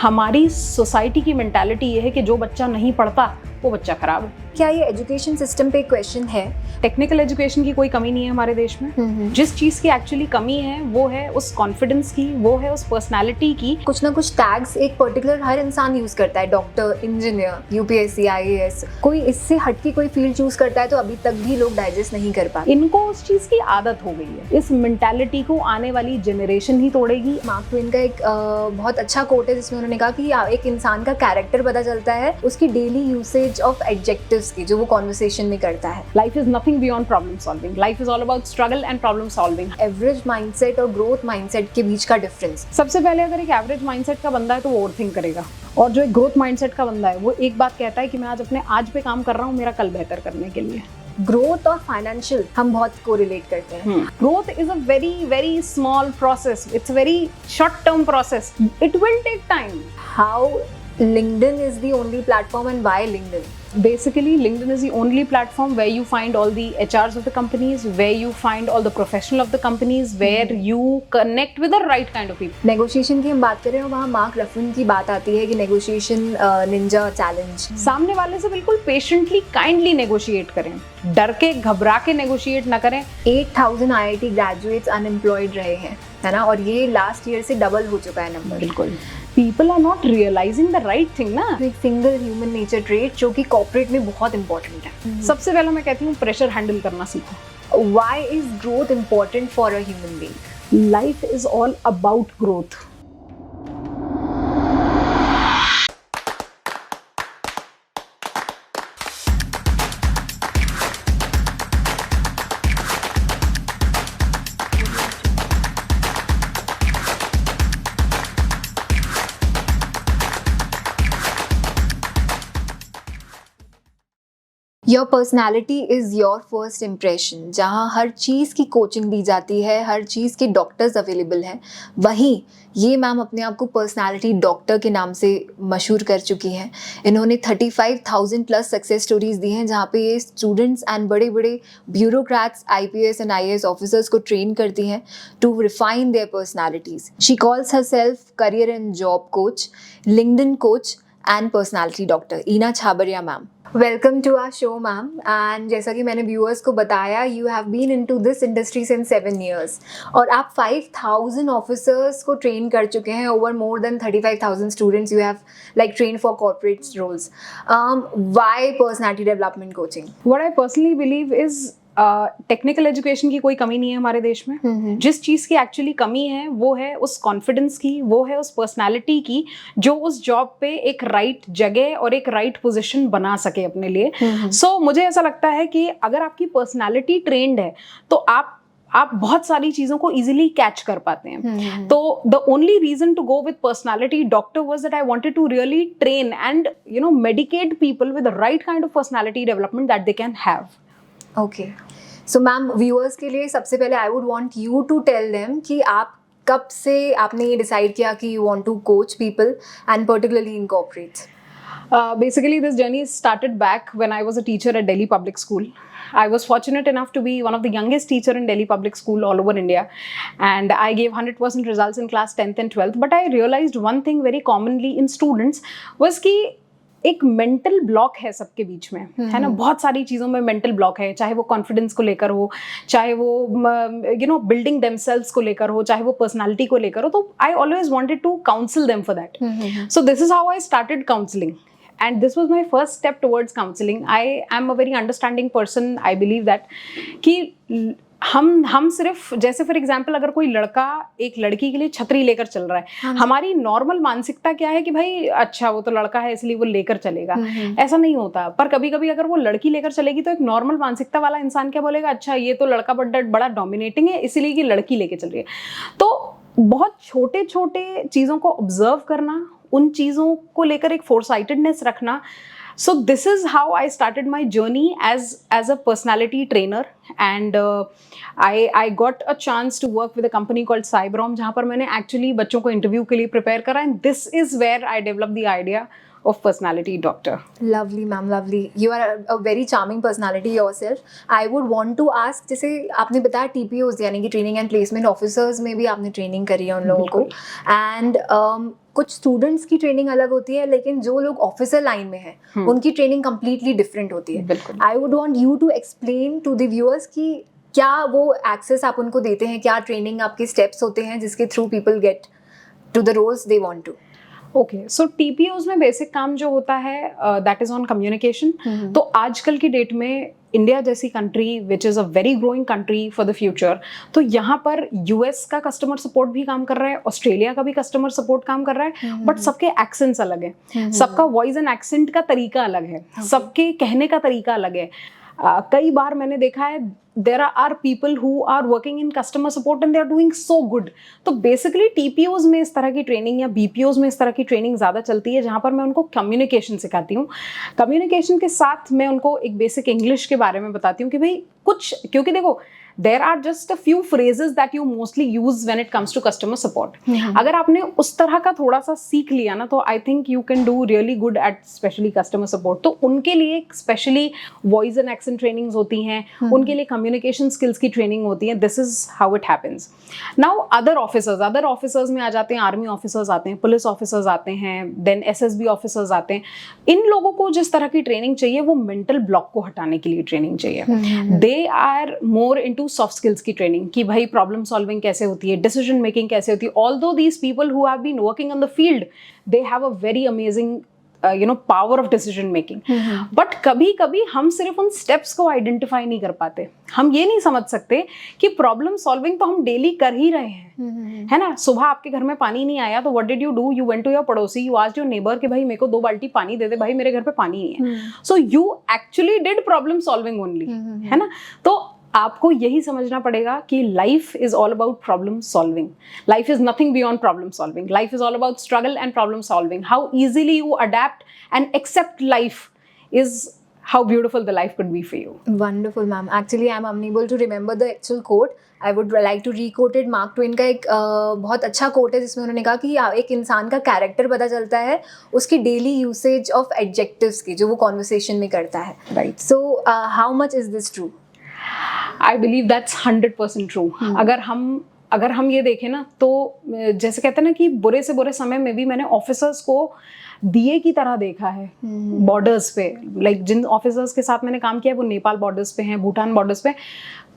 हमारी सोसाइटी की मेंटालिटी ये है कि जो बच्चा नहीं पढ़ता वो बच्चा खराब है। क्या ये एजुकेशन सिस्टम पे क्वेश्चन है? टेक्निकल एजुकेशन की कोई कमी नहीं है हमारे देश में। जिस चीज़ की एक्चुअली कमी है वो है उस कॉन्फिडेंस की, वो है उस पर्सनालिटी की। कुछ ना कुछ टैग्स एक पर्टिकुलर हर इंसान यूज करता है, डॉक्टर, इंजीनियर, यूपीएससी, आईएएस। कोई इससे हटके कोई फील्ड चूज करता है तो अभी तक भी लोग डाइजेस्ट नहीं कर पाते। इनको उस चीज़ की आदत हो गई है। इस मेंटालिटी को आने वाली जनरेशन ही तोड़ेगी। मार्क ट्वेन का एक बहुत अच्छा कोट है जिसमें उन्होंने कहा कि एक इंसान का कैरेक्टर पता चलता है उसकी डेली यूसेज ऑफ एडजेक्टिव्स की, जो वो कॉन्वर्सेशन में करता है। Life is nothing beyond problem solving, life is all about struggle and problem solving. Average mindset और ग्रोथ माइंडसेट के बीच का डिफरेंस। सबसे पहले अगर एक एवरेज माइंडसेट का बंदा है तो वो ओवरथिंक करेगा, और जो एक ग्रोथ माइंडसेट का बंदा है वो एक बात कहता है कि मैं आज अपने आज पे काम कर रहा हूँ मेरा कल बेहतर करने के लिए। ग्रोथ और फाइनेंशियल हम बहुत कोरिलेट करते हैं। Growth is a very very small process, it's very short term process, it will take time. How LinkedIn is the only platform and why LinkedIn? Basically, LinkedIn is the only platform where you find all the HRs of the companies, where you find all the professional of the companies, where you connect with the right kind of people. Negotiation की हम बात करें और वहाँ mark रफिन की बात आती है कि नेगोशिएशन निंजा चैलेंज। सामने वाले से बिल्कुल पेशेंटली काइंडली नेगोशिएट करें, डर के घबरा के नेगोशिएट ना करें। 8000 IIT ग्रेजुएट्स अनएम्प्लॉयड रहे हैं, है ना, और ये लास्ट ईयर से डबल हो चुका है नंबर। बिल्कुल, people are not realizing the right thing ना। एक सिंगल ह्यूमन नेचर ट्रेट जो कि कॉर्पोरेट में बहुत इंपॉर्टेंट है। सबसे पहले मैं कहती हूँ प्रेशर हैंडल करना सीखो। Why is growth important for a human being? Life is all about growth. Your personality is your first impression. जहाँ हर चीज़ की कोचिंग दी जाती है, हर चीज़ के डॉक्टर्स अवेलेबल हैं, वहीं ये मैम अपने आप को पर्सनैलिटी डॉक्टर के नाम से मशहूर कर चुकी हैं। इन्होंने 35,000 प्लस सक्सेस स्टोरीज दी हैं जहाँ पे ये स्टूडेंट्स एंड बड़े बड़े bureaucrats, IPS and IAS officers को ट्रेन करती हैं to refine their personalities. She calls her self career and job coach, LinkedIn coach and personality doctor Eena Chhabria ma'am. Welcome to our show ma'am. And जैसा कि मैंने viewers को बताया, you have been into this industry since 7 years और आप 5000 officers को train कर चुके हैं। Over more than 35,000 students you have like train for corporate roles. Why personality development coaching? What I personally believe is technical education की कोई कमी नहीं है हमारे देश में। जिस चीज़ की एक्चुअली कमी है वो है उस कॉन्फिडेंस की, वो है उस पर्सनालिटी की जो उस जॉब पे एक राइट जगह और एक राइट पोजीशन बना सके अपने लिए। सो मुझे ऐसा लगता है कि अगर आपकी पर्सनालिटी ट्रेंड है तो आप बहुत सारी चीजों को इजीली कैच कर पाते हैं। तो the only reason to go with personality doctor was that I wanted to really train and medicate people with the right kind of personality development that they can have. Okay, so ma'am viewers के लिए सबसे पहले I would want you to tell them कि आप कब से आपने ये डिसाइड किया कि you want to coach people and particularly in corporates? Basically, this journey started back when I was a teacher at Delhi Public School. I was fortunate enough to be one of the youngest teacher in Delhi Public School all over India, and I gave 100% results in class 10th and 12th. But I realized one thing very commonly in students was कि एक mental block है सबके बीच में, है ना। बहुत सारी चीज़ों में मेंटल ब्लॉक है, चाहे वो कॉन्फिडेंस को लेकर हो, चाहे वो बिल्डिंग देमसेल्व्स को लेकर हो, चाहे वो पर्सनालिटी को लेकर हो। तो I always wanted to counsel them for that. So this is how I started counselling and this was my first step towards counseling. I am a very understanding person. I believe that कि हम सिर्फ जैसे for example अगर कोई लड़का एक लड़की के लिए छतरी लेकर चल रहा है, हमारी नॉर्मल मानसिकता क्या है कि भाई अच्छा वो तो लड़का है इसलिए वो लेकर चलेगा। ऐसा नहीं होता। पर कभी कभी अगर वो लड़की लेकर चलेगी तो एक नॉर्मल मानसिकता वाला इंसान क्या बोलेगा, अच्छा ये तो लड़का बड़ा डोमिनेटिंग है इसलिए कि लड़की लेके चल रही है। तो बहुत छोटे छोटे चीज़ों को ऑब्जर्व करना, उन चीज़ों को लेकर एक फोरसाइटेडनेस रखना। So this is how I started my journey as a personality trainer, and I got a chance to work with a company called Cyberome, जहाँ पर मैंने actually बच्चों को interview के लिए prepare करा, and this is where I developed the idea of personality doctor. Lovely, ma'am, lovely. You are a very charming personality yourself. I would want to ask, जैसे आपने बताया TPOs यानी कि ट्रेनिंग एंड प्लेसमेंट ऑफिसर्स में भी आपने training करी है उन लोगों को, एंड कुछ स्टूडेंट्स की ट्रेनिंग अलग होती है, लेकिन जो लोग ऑफिसर लाइन में हैं उनकी ट्रेनिंग कम्प्लीटली डिफरेंट होती है. I would want you to explain to the viewers कि क्या वो एक्सेस आप उनको देते हैं, क्या ट्रेनिंग आपके स्टेप्स होते हैं जिसके through people get to the roles they want to. Okay, so TPOs में बेसिक काम जो होता है दैट इज ऑन कम्युनिकेशन. तो आजकल की डेट में इंडिया जैसी country which is a very growing country for the future, तो यहाँ पर US का कस्टमर सपोर्ट भी काम कर रहा है, ऑस्ट्रेलिया का भी कस्टमर सपोर्ट काम कर रहा है, बट सबके एक्सेंट्स अलग है, सबका वॉइस एंड एक्सेंट का तरीका अलग है, सबके कहने का तरीका अलग है. कई बार मैंने देखा है there are people who are working in customer support and they are doing so good. तो basically TPOs में इस तरह की ट्रेनिंग या BPOs में इस तरह की ट्रेनिंग ज़्यादा चलती है, जहाँ पर मैं उनको कम्युनिकेशन सिखाती हूँ. कम्युनिकेशन के साथ मैं उनको एक बेसिक इंग्लिश के बारे में बताती हूँ कि भाई कुछ, क्योंकि देखो there are just a few phrases that you mostly use when it comes to customer support. अगर आपने उस तरह का थोड़ा सा सीख लिया ना, तो I think you can do really good at especially customer support. तो उनके लिए specially voice and accent trainings होती हैं, उनके लिए कम्युनिकेशन स्किल्स की ट्रेनिंग होती है. This is how it happens. Now other officers में आ जाते हैं, आर्मी ऑफिसर्स आते हैं, पुलिस ऑफिसर्स आते हैं, देन SSB ऑफिसर्स आते हैं. इन लोगों को जिस तरह की ट्रेनिंग चाहिए वो मेंटल ब्लॉक को हटाने के लिए ट्रेनिंग चाहिए. They are more into soft skills की ट्रेनिंग कि भाई प्रॉब्लम सॉल्विंग कैसे होती है, डिसीजन मेकिंग कैसे होती है. Although these people who have been working on the field, they have a very amazing power of decision making. But कभी कभी हम सिर्फ उन स्टेप्स को आइडेंटिफाई नहीं कर पाते. हम ये नहीं समझ सकते कि प्रॉब्लम सॉल्विंग तो हम डेली कर ही रहे हैं, है ना. सुबह आपके घर में पानी नहीं आया तो what did you do? You went to your पड़ोसी, यू आस्क्ड योर नेबर कि भाई मेरे को 2 बाल्टी पानी दे दे, भाई मेरे घर पे पानी नहीं है. So you actually did problem solving only, है ना. तो आपको यही समझना पड़ेगा कि life is all about problem solving. Life is nothing beyond problem solving. Life is all about struggle and problem solving. How easily you adapt and accept life is how beautiful the life could be for you. Wonderful, ma'am. Actually, I'm unable to remember the actual quote. I would like to re-quote it. Mark Twain का एक बहुत अच्छा coat है जिसमें उन्होंने कहा कि एक इंसान का कैरेक्टर पता चलता है उसकी डेली यूसेज ऑफ एडजेक्टिव्स की, जो वो कॉन्वर्सेशन में करता है. Right. So, how much is this true? I believe that's 100% true. अगर हम ये देखें ना, तो जैसे कहते हैं ना कि बुरे से बुरे समय में भी मैंने ऑफिसर्स को दिए की तरह देखा है बॉर्डर्स पे. लाइक जिन ऑफिसर्स के साथ मैंने काम किया है वो नेपाल बॉर्डर्स पे हैं, भूटान बॉर्डर्स पे.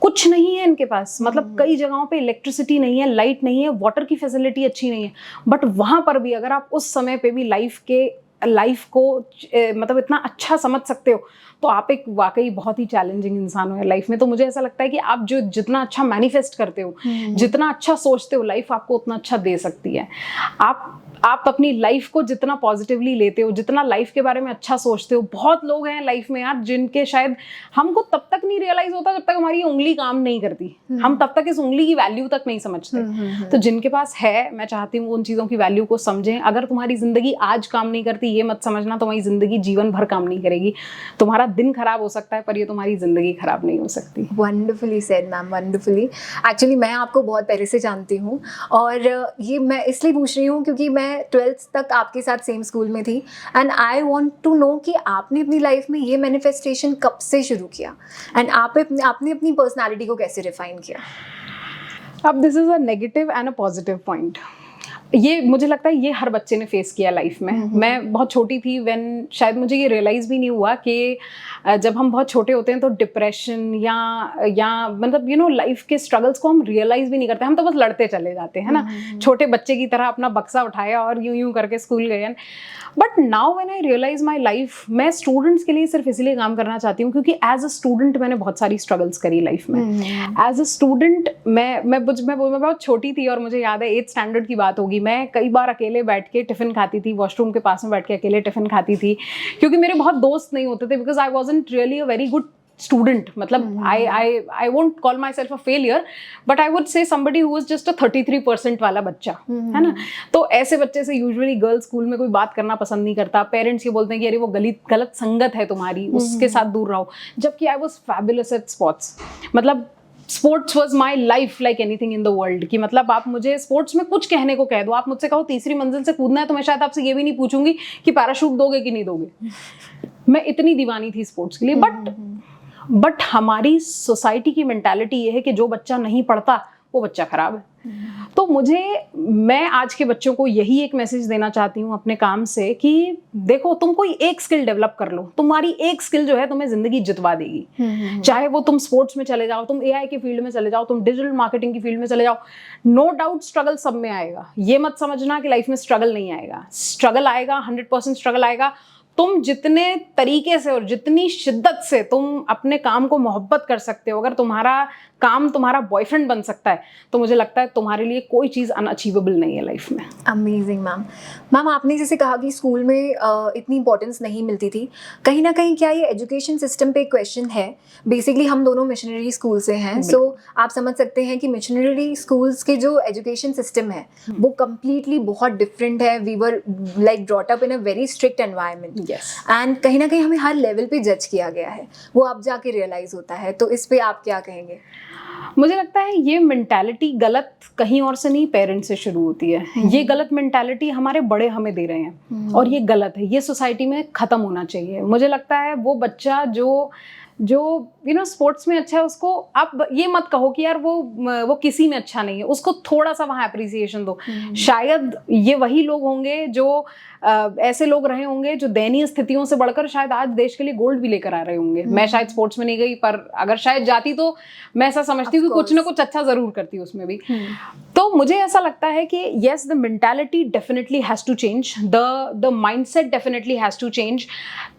कुछ नहीं है इनके पास, मतलब कई जगहों पे इलेक्ट्रिसिटी नहीं है, लाइट नहीं है, वाटर की फैसिलिटी अच्छी नहीं है, बट वहाँ पर भी अगर आप उस समय पे भी लाइफ को मतलब इतना अच्छा समझ सकते हो, तो आप एक वाकई बहुत ही चैलेंजिंग इंसान हो लाइफ में. तो मुझे ऐसा लगता है कि आप जो जितना अच्छा मैनिफेस्ट करते हो, जितना अच्छा सोचते हो, लाइफ आपको उतना अच्छा दे सकती है. आप अपनी लाइफ को जितना पॉजिटिवली लेते हो, जितना लाइफ के बारे में अच्छा सोचते हो. बहुत लोग हैं लाइफ में यार जिनके शायद हमको तब तक नहीं रियलाइज होता जब तक हमारी उंगली काम नहीं करती. हम तब तक इस उंगली की वैल्यू तक नहीं समझते. तो जिनके पास है, मैं चाहती हूँ उन चीज़ों की वैल्यू को समझें. अगर तुम्हारी जिंदगी आज काम नहीं करती, ये मत समझना तुम्हारी जिंदगी जीवन भर काम नहीं करेगी. तुम्हारा दिन खराब हो सकता है पर ये तुम्हारी जिंदगी खराब नहीं हो सकती. Wonderfully said ma'am, wonderfully. Actually मैं आपको बहुत पहले से जानती हूँ, और ये मैं इसलिए पूछ रही हूँ क्योंकि मैं 12th तक आपके साथ सेम स्कूल में थी, and I want to know कि आपने अपनी लाइफ में ये मैनिफेस्टेशन कब से शुरू किया, एंड आपने अपनी पर्सनालिटी को कैसे रिफाइन किया. अब this is a negative and a positive point. ये मुझे लगता है ये हर बच्चे ने फेस किया लाइफ में. मैं बहुत छोटी थी व्हेन शायद मुझे ये रियलाइज़ भी नहीं हुआ कि जब हम बहुत छोटे होते हैं तो डिप्रेशन या मतलब लाइफ के स्ट्रगल्स को हम रियलाइज़ भी नहीं करते. हम तो बस लड़ते चले जाते हैं ना, छोटे बच्चे की तरह अपना बक्सा उठाया और यूं करके स्कूल गए. But now when I realise my life, मैं स्टूडेंट्स के लिए सिर्फ इसीलिए काम करना चाहती हूँ क्योंकि एज अ स्टूडेंट मैंने बहुत सारी स्ट्रगल्स करी लाइफ में. एज अ स्टूडेंट मैं बहुत छोटी थी और मुझे याद है 8th स्टैंडर्ड की बात होगी. मैं कई बार अकेले बैठ के टिफिन खाती थी, वॉशरूम के पास में बैठ के अकेले टिफिन खाती थी क्योंकि मेरे बहुत दोस्त नहीं होते थे, because I wasn't really a very good student. मतलब I won't call myself a failure, but I would say somebody who was just a 33% वाला बच्चा, है ना. तो ऐसे बच्चे से यूजुअली गर्ल्स स्कूल में कोई बात करना पसंद नहीं करता. पेरेंट्स ये बोलते हैं कि अरे वो गलत संगत है तुम्हारी, उसके साथ दूर रहो. जबकि I was fabulous at sports. मतलब sports was my life like anything in the world, कि मतलब आप मुझे स्पोर्ट्स में कुछ कहने को कह दो, आप मुझसे कहो तीसरी मंजिल से कूदना है तो मैं शायद आपसे ये भी नहीं पूछूंगी कि पैराशूट दोगे कि नहीं दोगे। मैं इतनी दीवानी थी स्पोर्ट्स के लिए। बट हमारी सोसाइटी की मेंटालिटी ये है कि जो बच्चा नहीं पढ़ता वो बच्चा खराब है। तो मैं आज के बच्चों को यही एक मैसेज देना चाहती हूँ अपने काम से कि देखो, तुम कोई एक स्किल डेवलप कर लो, तुम्हारी एक स्किल जो है तुम्हें जिंदगी जितवा देगी। चाहे वो तुम स्पोर्ट्स में चले जाओ, तुम एआई की फील्ड में चले जाओ, तुम डिजिटल मार्केटिंग की फील्ड में चले जाओ, नो डाउट स्ट्रगल सब में आएगा। ये मत समझना कि लाइफ में स्ट्रगल नहीं आएगा, स्ट्रगल आएगा, 100% स्ट्रगल आएगा। तुम जितने तरीके से और जितनी शिद्दत से तुम अपने काम को मोहब्बत कर सकते हो, अगर तुम्हारा काम तुम्हारा बॉयफ्रेंड बन सकता है, तो मुझे लगता है तुम्हारे लिए कोई चीज़ अनअचीवेबल नहीं है लाइफ में। Amazing ma'am. मैम, आपने जैसे कहा कि स्कूल में इतनी इंपॉर्टेंस नहीं मिलती थी, कहीं ना कहीं क्या ये एजुकेशन सिस्टम पे क्वेश्चन है? बेसिकली हम दोनों मिशनरी स्कूल से हैं, सो आप समझ सकते हैं कि मिशनरी स्कूल्स के जो एजुकेशन सिस्टम है वो कम्प्लीटली बहुत डिफरेंट है। We were like brought up in a very strict environment, and कहीं ना कहीं हमें हर लेवल पे जज किया गया है, वो अब जाके रियलाइज होता है। तो इस पे आप क्या कहेंगे? मुझे लगता है ये मेंटालिटी गलत कहीं और से नहीं, पेरेंट्स से शुरू होती है। ये गलत मेंटालिटी हमारे बड़े हमें दे रहे हैं और ये गलत है, ये सोसाइटी में खत्म होना चाहिए। मुझे लगता है वो बच्चा जो स्पोर्ट्स में अच्छा है, उसको आप ये मत कहो कि यार वो किसी में अच्छा नहीं है, उसको थोड़ा सा वहाँ अप्रिसिएशन दो। शायद ये वही लोग होंगे जो ऐसे लोग रहे होंगे जो दयनीय स्थितियों से बढ़कर शायद आज देश के लिए गोल्ड भी लेकर आ रहे होंगे। मैं शायद स्पोर्ट्स में नहीं गई, पर अगर शायद जाती तो मैं ऐसा समझती हूँ कि कुछ ना कुछ अच्छा जरूर करती उसमें भी। तो मुझे ऐसा लगता है कि yes, the mentality definitely has to change, the mindset definitely has to change.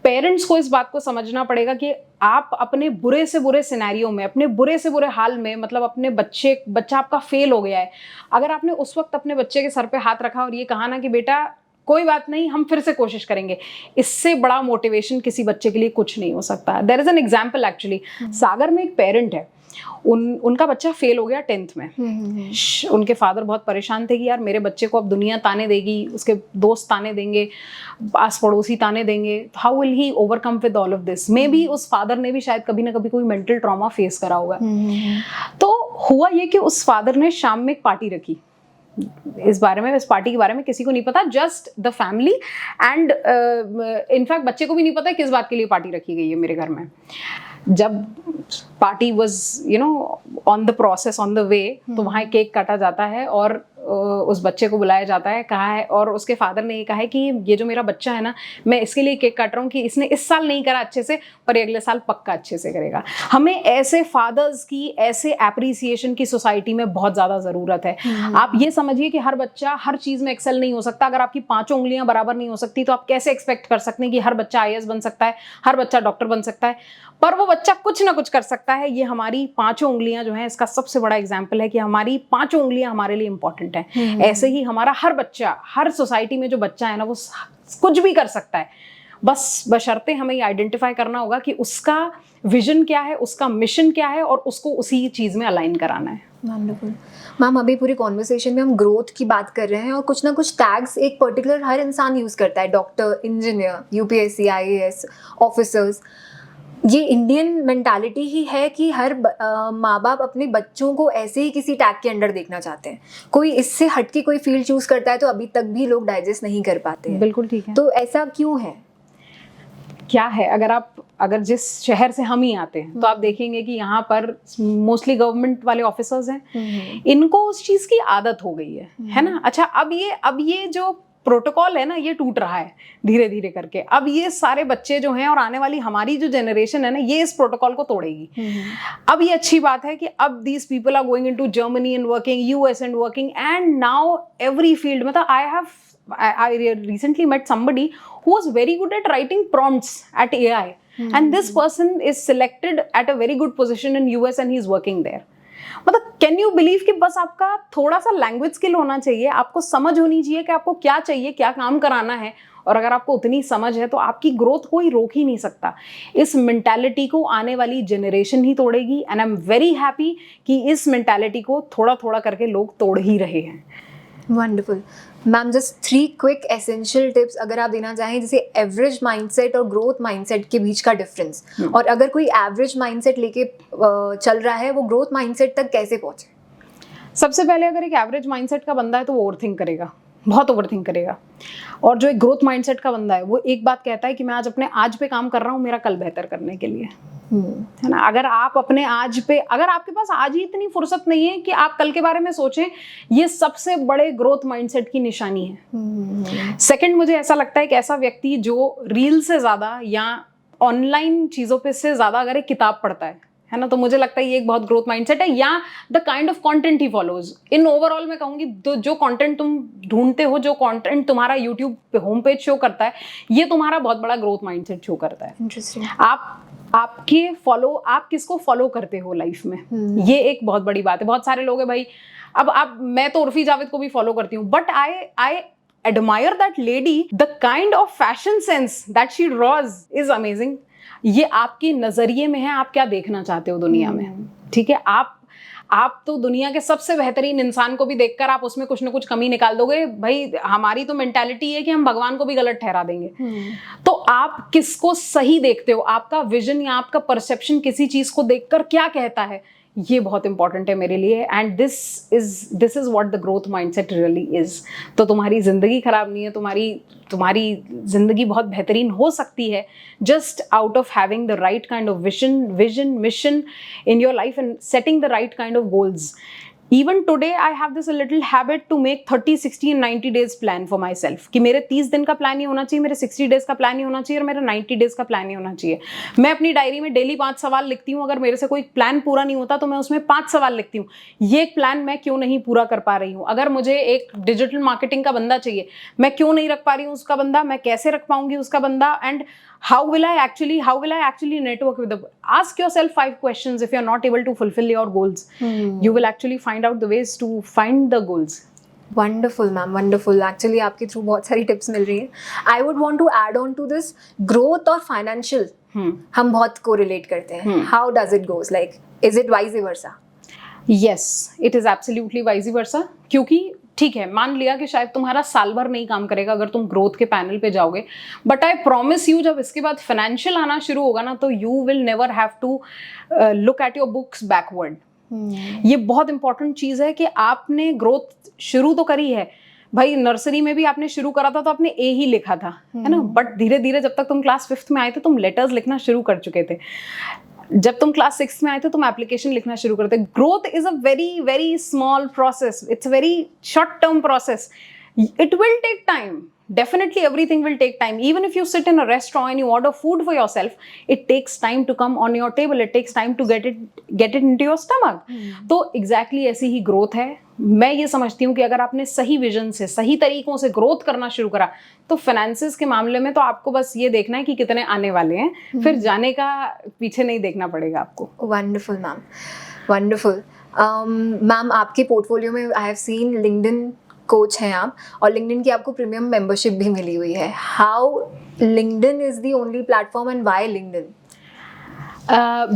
Parents को इस बात को समझना पड़ेगा कि आप अपने बुरे से बुरे सिनेरियो में, अपने बुरे से बुरे हाल में, मतलब अपने बच्चा आपका फेल हो गया है, अगर आपने उस वक्त अपने बच्चे के सर पे हाथ रखा और ये कहा ना कि बेटा कोई बात नहीं, हम फिर से कोशिश करेंगे, इससे बड़ा मोटिवेशन किसी बच्चे के लिए कुछ नहीं हो सकता। There is an example actually, Sagar में एक पेरेंट है, उनका बच्चा फेल हो गया 10th में। उनके फादर बहुत परेशान थे कि यार मेरे बच्चे को अब दुनिया ताने देगी, उसके दोस्त ताने देंगे, आस पड़ोसी ताने देंगे, how will he overcome with all of this. May be उस फादर ने भी शायद कभी ना कभी कोई मेंटल ट्रॉमा फेस करा होगा। तो हुआ ये कि उस फादर ने शाम में एक पार्टी रखी। इस पार्टी के बारे में किसी को नहीं पता, just the family, and in fact बच्चे को भी नहीं पता किस बात के लिए पार्टी रखी गई है मेरे घर में। जब party was on the process, on the way, तो वहाँ केक काटा जाता है और उस बच्चे को बुलाया जाता है, कहा है, और उसके फादर ने ये कहा है कि ये जो मेरा बच्चा है ना, मैं इसके लिए केक काट रहा हूँ कि इसने इस साल नहीं करा अच्छे से, पर अगले साल पक्का अच्छे से करेगा। हमें ऐसे फादर्स की, ऐसे एप्रिसिएशन की सोसाइटी में बहुत ज़्यादा ज़रूरत है। आप ये समझिए कि हर बच्चा हर चीज़ में एक्सेल नहीं हो सकता। अगर आपकी 5 उंगलियां बराबर नहीं हो सकती तो आप कैसे एक्सपेक्ट कर सकते हैं कि हर बच्चा IAS बन सकता है, हर बच्चा डॉक्टर बन सकता है? पर वो बच्चा कुछ ना कुछ कर सकता है। ये हमारी 5 उंगलियां जो हैं, इसका सबसे बड़ा एग्जाम्पल है कि हमारी 5 उंगलियां हमारे लिए इंपॉर्टेंट है। ऐसे ही हमारा हर बच्चा, हर सोसाइटी में जो बच्चा है ना, वो कुछ भी कर सकता है। बस बशर्ते हमें ये आइडेंटिफाई करना होगा कि उसका विजन क्या है, उसका मिशन क्या है, और उसको उसी चीज़ में अलाइन कराना है। वंडरफुल मैम, अभी पूरी कॉन्वर्सेशन में हम ग्रोथ की बात कर रहे हैं और कुछ ना कुछ टैग्स एक पर्टिकुलर हर इंसान यूज़ करता है, doctor, engineer, UPSC, IAS officers. ये इंडियन मेंटालिटी ही है कि हर माँ बाप अपने बच्चों को ऐसे ही किसी टैग के अंडर देखना चाहते हैं। कोई इससे हटके कोई फील्ड चूज करता है तो अभी तक भी लोग डाइजेस्ट नहीं कर पाते हैं। बिल्कुल ठीक है। तो ऐसा क्यों है? क्या है, अगर जिस शहर से हम ही आते हैं तो आप देखेंगे कि यहाँ पर मोस्टली गवर्नमेंट वाले ऑफिसर्स हैं, इनको उस चीज़ की आदत हो गई है ना। अच्छा, अब ये जो प्रोटोकॉल है ना, ये टूट रहा है धीरे धीरे करके। अब ये सारे बच्चे जो हैं और आने वाली हमारी जो जनरेशन है ना, ये इस प्रोटोकॉल को तोड़ेगी। अब ये अच्छी बात है कि अब these people are going into Germany and working, US and working, and now every field. मतलब I recently met somebody who was very good at writing prompts at AI, and this person is selected at a very good position in US and he is working there. मतलब can you believe कि बस आपका थोड़ा सा language skill होना चाहिए, आपको समझ होनी चाहिए कि आपको क्या चाहिए, क्या काम कराना है, और अगर आपको उतनी समझ है तो आपकी ग्रोथ कोई रोक ही नहीं सकता। इस मेंटालिटी को आने वाली जनरेशन ही तोड़ेगी, and I am very happy कि इस मेंटालिटी को थोड़ा थोड़ा करके लोग तोड़ ही रहे हैं। Wonderful ma'am just 3 quick essential tips अगर आप देना चाहें, जैसे एवरेज माइंडसेट और ग्रोथ माइंडसेट के बीच का डिफरेंस, और अगर कोई एवरेज माइंडसेट लेके चल रहा है वो ग्रोथ माइंडसेट तक कैसे पहुंचे? सबसे पहले अगर एक एवरेज माइंडसेट का बंदा है तो वो ओवरथिंक करेगा, बहुत ओवरथिंक करेगा। और जो एक ग्रोथ माइंडसेट का बंदा है वो एक बात कहता है कि मैं आज अपने आज पे काम कर रहा हूँ मेरा कल बेहतर करने के लिए, है ना। अगर आप अपने आज पे, अगर आपके पास आज ही इतनी फुर्सत नहीं है कि आप कल के बारे में सोचें, ये सबसे बड़े ग्रोथ माइंडसेट की निशानी है। सेकंड, मुझे ऐसा लगता है कि ऐसा व्यक्ति जो रील से ज्यादा या ऑनलाइन चीजों पे से ज्यादा अगर एक किताब पढ़ता है ना, तो मुझे लगता है ये एक बहुत ग्रोथ माइंडसेट है। या the kind of content he follows. In overall मैं कहूंगी जो कंटेंट तुम ढूंढते हो, जो कंटेंट तुम्हारा यूट्यूब पे होम पेज शो करता है, ये तुम्हारा बहुत बड़ा ग्रोथ माइंडसेट शो करता है। इंटरेस्टिंग। आप किसको फॉलो करते हो लाइफ में, ये एक बहुत बड़ी बात है। बहुत सारे लोग हैं भाई, अब मैं तो उर्फी जावेद को भी फॉलो करती हूँ, but I admire that lady, the kind of fashion sense that she draws is amazing. ये आपके नजरिए में है, आप क्या देखना चाहते हो दुनिया में, ठीक है। आप तो दुनिया के सबसे बेहतरीन इंसान को भी देखकर आप उसमें कुछ ना कुछ कमी निकाल दोगे। भाई हमारी तो मेंटालिटी है कि हम भगवान को भी गलत ठहरा देंगे। तो आप किसको सही देखते हो, आपका विजन या आपका परसेप्शन किसी चीज को देखकर क्या कहता है, ये बहुत इंपॉर्टेंट है मेरे लिए। And this is what the growth mindset really is. तो तुम्हारी जिंदगी खराब नहीं है, तुम्हारी जिंदगी बहुत बेहतरीन हो सकती है just out of having the right kind of vision mission in your life and setting the right kind of goals. Even today I have this a little habit to make 30, 60 and 90 days plan for myself कि मेरे 30 दिन का plan ही होना चाहिए, मेरे 60 days का plan ही होना चाहिए और मेरा 90 डेज का प्लान ही होना चाहिए। मैं अपनी डायरी में डेली 5 सवाल लिखती हूँ। अगर मेरे से कोई प्लान पूरा नहीं होता तो मैं उसमें 5 सवाल लिखती हूँ, ये प्लान मैं क्यों नहीं पूरा कर पा रही हूँ। अगर मुझे एक डिजिटल मार्केटिंग का बंदा चाहिए, मैं क्यों नहीं रख पा रही हूँ उसका बंदा, मैं कैसे रख पाऊंगी उसका बंदा, and how will I actually network with them? Ask yourself 5 questions if you're not able to fulfill your goals. You will actually find out the ways to find the goals. Wonderful ma'am, wonderful. Actually आपके through बहुत सारी tips मिल रही है। I would want to add on to this, growth और financial हम बहुत correlate करते हैं। How does it goes, like is it vice versa? Yes, it is absolutely vice versa. क्योंकि ठीक है, मान लिया कि शायद तुम्हारा साल भर नहीं काम करेगा अगर तुम ग्रोथ के पैनल पे जाओगे, बट आई प्रॉमिस यू जब इसके बाद फाइनेंशियल आना शुरू होगा ना, तो you will never have to look at your books backward. ये बहुत इंपॉर्टेंट चीज है कि आपने ग्रोथ शुरू तो करी है भाई। नर्सरी में भी आपने शुरू करा था तो आपने ए ही लिखा था, है ना, बट धीरे धीरे जब तक तुम क्लास 5th में आए थे तुम लेटर्स लिखना शुरू कर चुके थे। जब तुम क्लास 6 में आए थे तुम एप्लीकेशन लिखना शुरू करते। Growth is a very very small process, it's a very short term process, it will take time. Definitely everything will take time. Even if you sit in a restaurant and you order food for yourself, it takes time to come on your table, it takes time to get it into your stomach. तो exactly ऐसी ही growth है। मैं ये समझती हूँ कि अगर आपने सही विजन से सही तरीकों से ग्रोथ करना शुरू करा तो फाइनेंसेस के मामले में तो आपको बस ये देखना है कि कितने आने वाले हैं, फिर जाने का पीछे नहीं देखना पड़ेगा आपको। Wonderful ma'am, wonderful. मैम आपके पोर्टफोलियो में I have seen LinkedIn coach हैं आप, और लिंक्डइन की आपको प्रीमियम मेंबरशिप भी मिली हुई है। How LinkedIn is the only platform and why LinkedIn?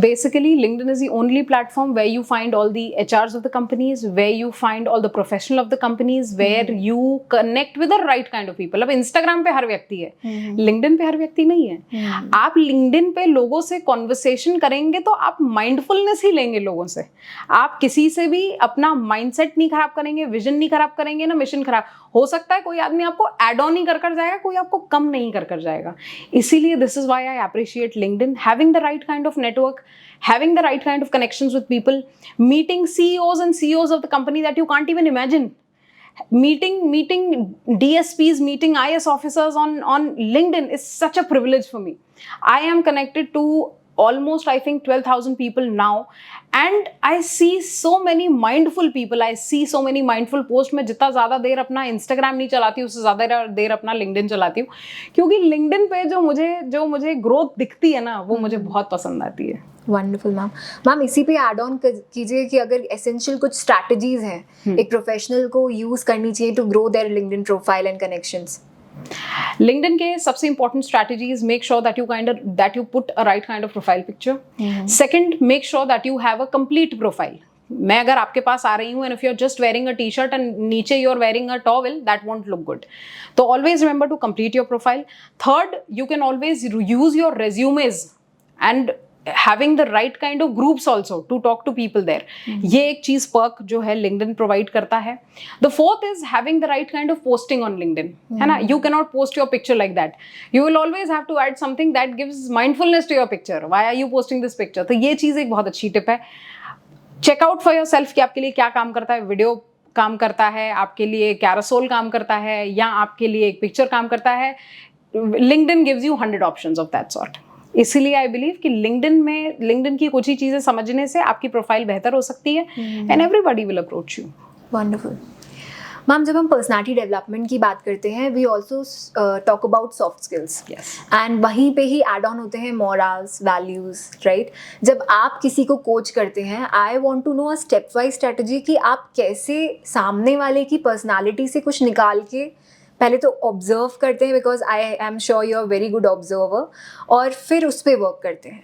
Basically, LinkedIn is the only platform where you find all the HRs of the companies, where you find all the professional of the companies, where you connect with the right kind of people. अब Instagram पे हर व्यक्ति है, LinkedIn पे हर व्यक्ति नहीं है। आप LinkedIn पे लोगों से conversation करेंगे तो आप mindfulness ही लेंगे लोगों से। आप किसी से भी अपना mindset नहीं खराब करेंगे, vision नहीं खराब करेंगे, ना mission खराब। हो सकता है कोई आदमी आपको add on ही कर जाएगा, कोई आपको कम नहीं कर जाएगा। इसीलिए this is why I appreciate LinkedIn, having the right kind of network, having the right kind of connections with people, meeting CEOs of the company that you can't even imagine, meeting DSPs, meeting IS officers on LinkedIn is such a privilege for me. I am connected to almost I think 12,000 people now, and I see so many mindful people, I see so many mindful posts. मैं जितना ज़्यादा देर अपना Instagram नहीं चलाती उससे ज़्यादा देर अपना LinkedIn चलाती हूँ, क्योंकि LinkedIन पे जो मुझे ग्रोथ दिखती है ना, वो मुझे बहुत पसंद आती है। Wonderful ma'am. मैम इसी पे ऐड ऑन कीजिए कि अगर एसेंशियल कुछ स्ट्रैटेजीज हैं एक प्रोफेशनल को यूज करनी चाहिए to grow their LinkedIn profile and connections. LinkedIn के सबसे important strategies, make sure that you put a right kind of profile picture. Second, make sure that you have a complete profile. मैं अगर आपके पास आ रही हूँ and if you are just wearing a T shirt and नीचे you are wearing a towel, that won't look good. तो always remember to complete your profile. Third, you can always use your resumes and having the right kind of groups also to talk to people there. ये एक चीज Perk जो है LinkedIn provide करता है. The fourth is having the right kind of posting on LinkedIn. है ना, you cannot post your picture like that. You will always have to add something that gives mindfulness to your picture. Why are you posting this picture? तो ये चीज एक बहुत अच्छी tip है. Check out for yourself कि आपके लिए क्या काम करता है. वीडियो काम करता है आपके लिए, कैरोसोल काम करता है, या आपके लिए एक पिक्चर काम करता है. LinkedIn gives you 100 options of that sort. इसीलिए आई बिलीव कि लिंक्डइन की कुछ ही चीजें समझने से आपकी प्रोफाइल बेहतर हो सकती है and everybody will approach you. Wonderful. Ma'am, जब हम पर्सनालिटी डेवलपमेंट की बात करते हैं, we also talk about soft skills, and वहीं पे ही एड ऑन होते हैं मॉरल्स, वैल्यूज, राइट? जब आप किसी को कोच करते हैं, I want to know a step wise strategy कि आप कैसे सामने वाले की पर्सनालिटी से कुछ निकाल के पहले तो ऑब्जर्व करते हैं, because I am sure you are very good observer, और फिर उस पर वर्क करते हैं.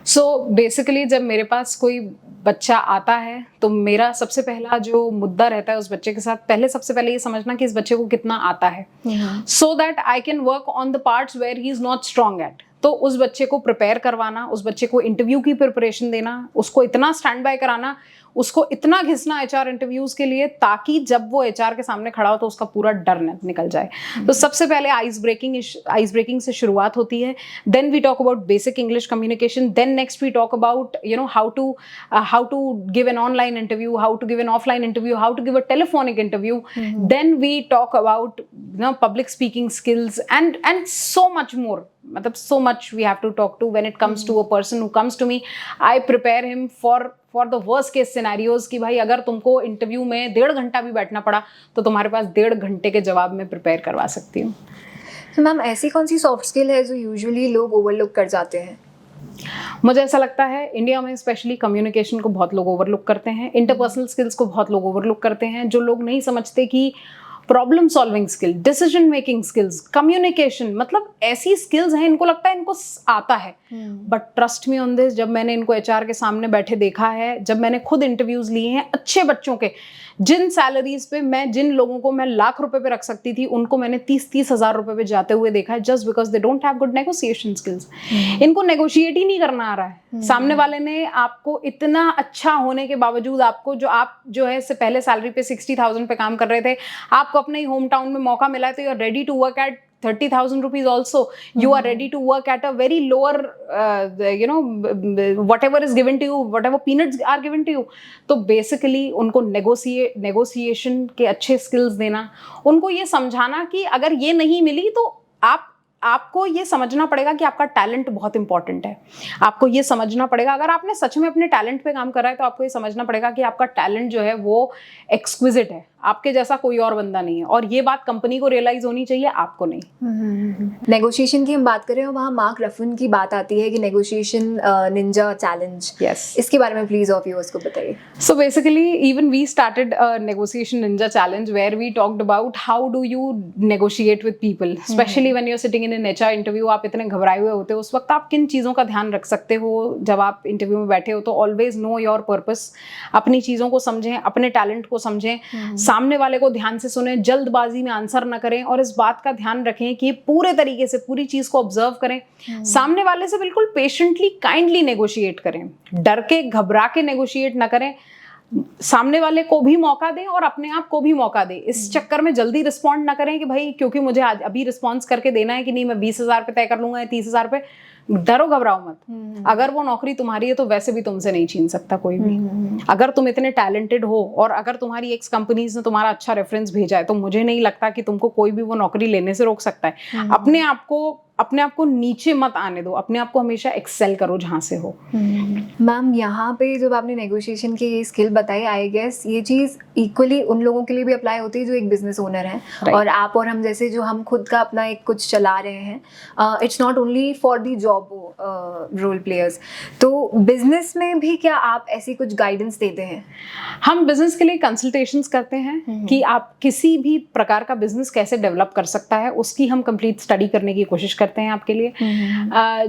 सो बेसिकली जब मेरे पास कोई बच्चा आता है तो मेरा सबसे पहला जो मुद्दा रहता है उस बच्चे के साथ, सबसे पहले ये समझना कि इस बच्चे को कितना आता है, so that I can work on the parts where he is not strong at. तो उस बच्चे को प्रिपेयर करवाना, उस बच्चे को इंटरव्यू की प्रिपरेशन देना, उसको इतना स्टैंड बाय कराना, उसको इतना घिसना HR इंटरव्यूज के लिए, ताकि जब वो HR के सामने खड़ा हो तो उसका पूरा डर निकल जाए. तो सबसे पहले आइस ब्रेकिंग से शुरुआत होती है. Then we talk about basic English communication. Then next we talk about how to give an online interview, how to give an offline interview, how to give a telephonic interview. Then we talk about public speaking skills and so much more. मतलब so much we have to talk to when it comes to a person who comes to me. I prepare him for the worst case scenarios कि भाई अगर तुमको interview में 1.5 घंटा भी बैठना पड़ा तो तुम्हारे पास 1.5 घंटे के जवाब में प्रिपेयर करवा सकती हूँ. तो मैम, ऐसी कौन सी सॉफ्ट स्किल है जो यूजुअली लोग ओवरलुक कर जाते हैं? मुझे ऐसा लगता है इंडिया में स्पेशली कम्युनिकेशन को बहुत लोग ओवरलुक करते हैं, इंटरपर्सनल स्किल्स को बहुत लोग ओवरलुक करते हैं. जो लोग नहीं समझते कि problem solving skill, decision making skills, communication, मतलब ऐसी स्किल्स हैं, इनको लगता है इनको आता है. But trust me on this, जब मैंने इनको HR के सामने बैठे देखा है, जब मैंने खुद इंटरव्यूज लिए हैं अच्छे बच्चों के, जिन सैलरीज पे जिन लोगों को मैं लाख रुपए पे रख सकती थी, उनको मैंने 30-30 हजार रुपए पे जाते हुए देखा है, just because they don't have good negotiation skills. इनको नेगोशिएट ही नहीं करना आ रहा है. सामने वाले ने आपको इतना अच्छा होने के बावजूद, आपको जो है से पहले सैलरी पे 60,000 पे काम कर रहे थे, आपको अपने ही होम टाउन में मौका मिला है, तो you are ready to work at 30,000 rupees also. You are ready to work at a very lower, whatever is given to you, whatever peanuts are given to you. तो basically उनको negotiation के अच्छे skills देना, उनको ये समझाना कि अगर ये नहीं मिली तो आपको ये समझना पड़ेगा कि आपका टैलेंट बहुत इंपॉर्टेंट है. आपको ये समझना पड़ेगा, अगर आपने सच में अपने टैलेंट पे काम करा है तो आपको ये समझना पड़ेगा कि आपका टैलेंट जो है वो एक्सक्विजिट है, आपके जैसा कोई और बंदा नहीं है. और ये बात कंपनी को रियलाइज होनी चाहिए, आपको नहीं. नेगोशिएशन की हम बात करें और वहाँ मार्क रफन की बात आती है कि नेगोशिएशन निंजा चैलेंज. यस, इसके बारे में प्लीज ऑफ व्यूअर्स को बताइए. So basically even we started a negotiation ninja challenge where we talked about how do you negotiate with people, specially when you are sitting in an HR interview. आप इतने घबराए हुए होते हो, उस वक्त आप किन चीज़ों का ध्यान रख सकते हो जब आप इंटरव्यू में बैठे हो. तो ऑलवेज नो योर पर्पस, अपनी चीज़ों को समझें, अपने टैलेंट को समझें, सामने वाले को ध्यान से सुने, जल्दबाजी में आंसर ना करें, और इस बात का ध्यान रखें कि पूरे तरीके से पूरी चीज को ऑब्जर्व करें. सामने वाले से बिल्कुल पेशेंटली, काइंडली नेगोशिएट करें, डर के घबरा के नेगोशिएट ना करें. सामने वाले को भी मौका दें और अपने आप को भी मौका दें. इस चक्कर में जल्दी रिस्पॉन्ड ना करें कि भाई क्योंकि मुझे आज अभी रिस्पॉन्स करके देना है कि नहीं, मैं 20,000 पे तय कर लूंगा या 30,000 पे. डरो घबराओ मत. अगर वो नौकरी तुम्हारी है तो वैसे भी तुमसे नहीं छीन सकता कोई भी. अगर तुम इतने टैलेंटेड हो और अगर तुम्हारी एक्स कंपनीज ने तुम्हारा अच्छा रेफरेंस भेजा है, तो मुझे नहीं लगता कि तुमको कोई भी वो नौकरी लेने से रोक सकता है. अपने आप को नीचे मत आने दो, अपने आप को हमेशा एक्सेल करो जहाँ से हो. मैम, यहाँ पे जब आपने नेगोशिएशन की ये स्किल बताई, आई गेस ये चीज़ इक्वली उन लोगों के लिए भी अप्लाई होती है जो एक बिजनेस ओनर है. right. और आप और हम जैसे जो हम खुद का अपना एक कुछ चला रहे हैं. It's not only for the job role players. तो बिजनेस में भी क्या आप ऐसी कुछ गाइडेंस देते हैं? हम बिजनेस के लिए कंसल्टेशंस करते हैं कि आप किसी भी प्रकार का बिजनेस कैसे डेवलप कर सकता है, उसकी हम कंप्लीट स्टडी करने की कोशिश करते करते हैं आपके लिए।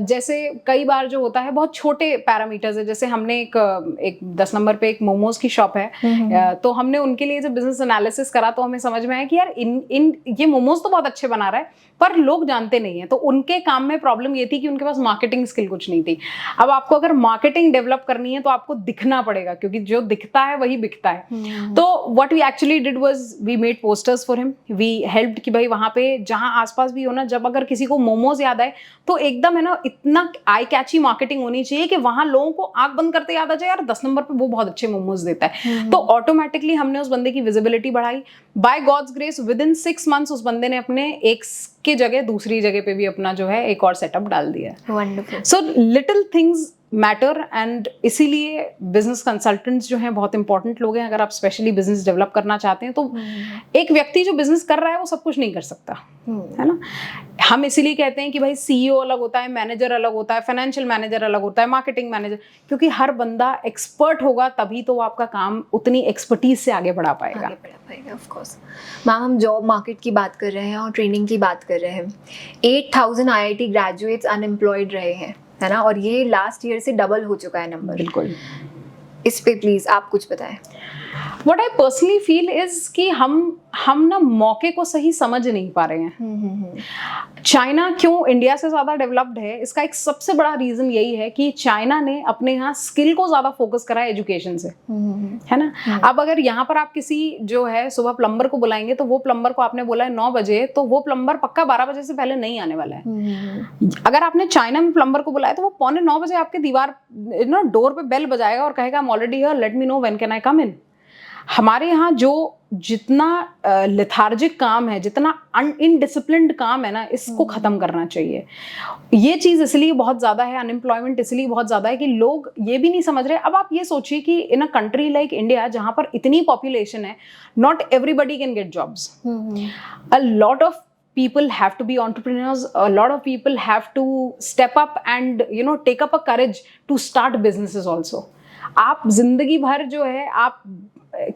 जैसे कई बार जो होता है बहुत छोटे पैरामीटर्स है, जैसे हमने एक 10 नंबर पे एक मोमोज की शॉप है, तो हमने उनके लिए जब बिजनेस एनालिसिस करा तो हमें समझ में आया कि यार इन ये मोमोज तो बहुत अच्छे बना रहा है पर लोग जानते नहीं है। तो उनके काम में प्रॉब्लम ये थी कि उनके पास मार्केटिंग स्किल कुछ नहीं थी। अब आपको अगर मार्केटिंग डेवलप करनी है तो आपको दिखना पड़ेगा, क्योंकि जो दिखता है वही बिकता है। तो what we actually did was we made posters for him, we helped कि भाई वहां पे जहां आसपास भी हो ना, जब अगर किसी को मोमोज याद आए तो एकदम है ना इतना आई कैची मार्केटिंग होनी चाहिए कि वहां लोगों को आंख बंद करते याद आ जाए यार 10 नंबर पे वो बहुत अच्छे मोमोज देता है। तो ऑटोमेटिकली हमने उस बंदे की विजिबिलिटी बढ़ाई। By God's grace within 6 months उस बंदे ने अपने एक की जगह दूसरी जगह पे भी अपना जो है एक और सेटअप डाल दिया। Wonderful. So little things matter, and इसीलिए बिजनेस कंसल्टेंट्स जो हैं बहुत इंपॉर्टेंट लोग हैं। अगर आप स्पेशली बिजनेस डेवलप करना चाहते हैं तो एक व्यक्ति जो बिजनेस कर रहा है वो सब कुछ नहीं कर सकता, है ना। हम इसीलिए कहते हैं कि भाई सीईओ अलग होता है, मैनेजर अलग होता है, फाइनेंशियल मैनेजर अलग होता है, मार्केटिंग मैनेजर, क्योंकि हर बंदा एक्सपर्ट होगा तभी तो वो आपका काम उतनी एक्सपर्टीज से आगे बढ़ा पाएगा। Of course. मैम, हम जॉब मार्केट की बात कर रहे हैं और ट्रेनिंग की बात कर रहे हैं। 8000 आईआईटी ग्रेजुएट्स अनएम्प्लॉयड रहे हैं, है ना, और ये लास्ट ईयर से डबल हो चुका है नंबर। बिल्कुल। इस पे प्लीज आप कुछ बताएं। What I personally feel is कि हम ना मौके को सही समझ नहीं पा रहे हैं। चाइना क्यों इंडिया से ज्यादा डेवलप्ड है, इसका एक सबसे बड़ा रीजन यही है कि चाइना ने अपने यहाँ स्किल को ज्यादा फोकस करा है एजुकेशन से, है ना। अब अगर यहाँ पर आप किसी जो है सुबह प्लम्बर को बुलाएंगे तो वो प्लम्बर को आपने बोला है 9 बजे, तो वो प्लम्बर पक्का 12 बजे से पहले नहीं आने वाला है। अगर आपने चाइना में प्लम्बर को बुलाया तो वो 8:45 बजे आपके दीवार डोर पे बेल बजाएगा और कहेगा I am already here, let me know when can I come in. हमारे यहाँ जो जितना लेथार्जिक काम है, जितना इनडिसिप्लिन्ड काम है ना, इसको खत्म करना चाहिए। ये चीज इसलिए बहुत ज्यादा है, अनएम्प्लॉयमेंट इसलिए बहुत ज्यादा है कि लोग ये भी नहीं समझ रहे। अब आप ये सोचिए कि इन अ कंट्री लाइक इंडिया जहां पर इतनी पॉपुलेशन है, not everybody can get jobs. A lot of people have to be entrepreneurs, a lot of people have to step up and take up a courage to start businesses also. आप जिंदगी भर जो है आप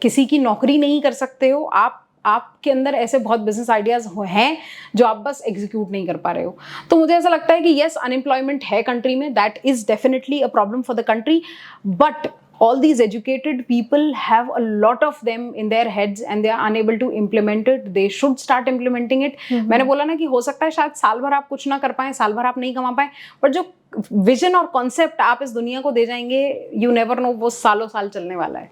किसी की नौकरी नहीं कर सकते हो। आपके अंदर ऐसे बहुत बिजनेस आइडियाज हैं जो आप बस एग्जीक्यूट नहीं कर पा रहे हो। तो मुझे ऐसा लगता है कि यस, अनएम्प्लॉयमेंट है कंट्री में, that is definitely a problem for the country, but all these educated people have a lot of them in their heads and they are unable to implement it. They should start implementing it. मैंने बोला ना कि हो सकता है शायद साल भर आप कुछ ना कर पाए, साल भर आप नहीं कमा पाए, पर जो विजन और कॉन्सेप्ट आप इस दुनिया को दे जाएंगे, यू नेवर नो, वो सालों साल चलने वाला है।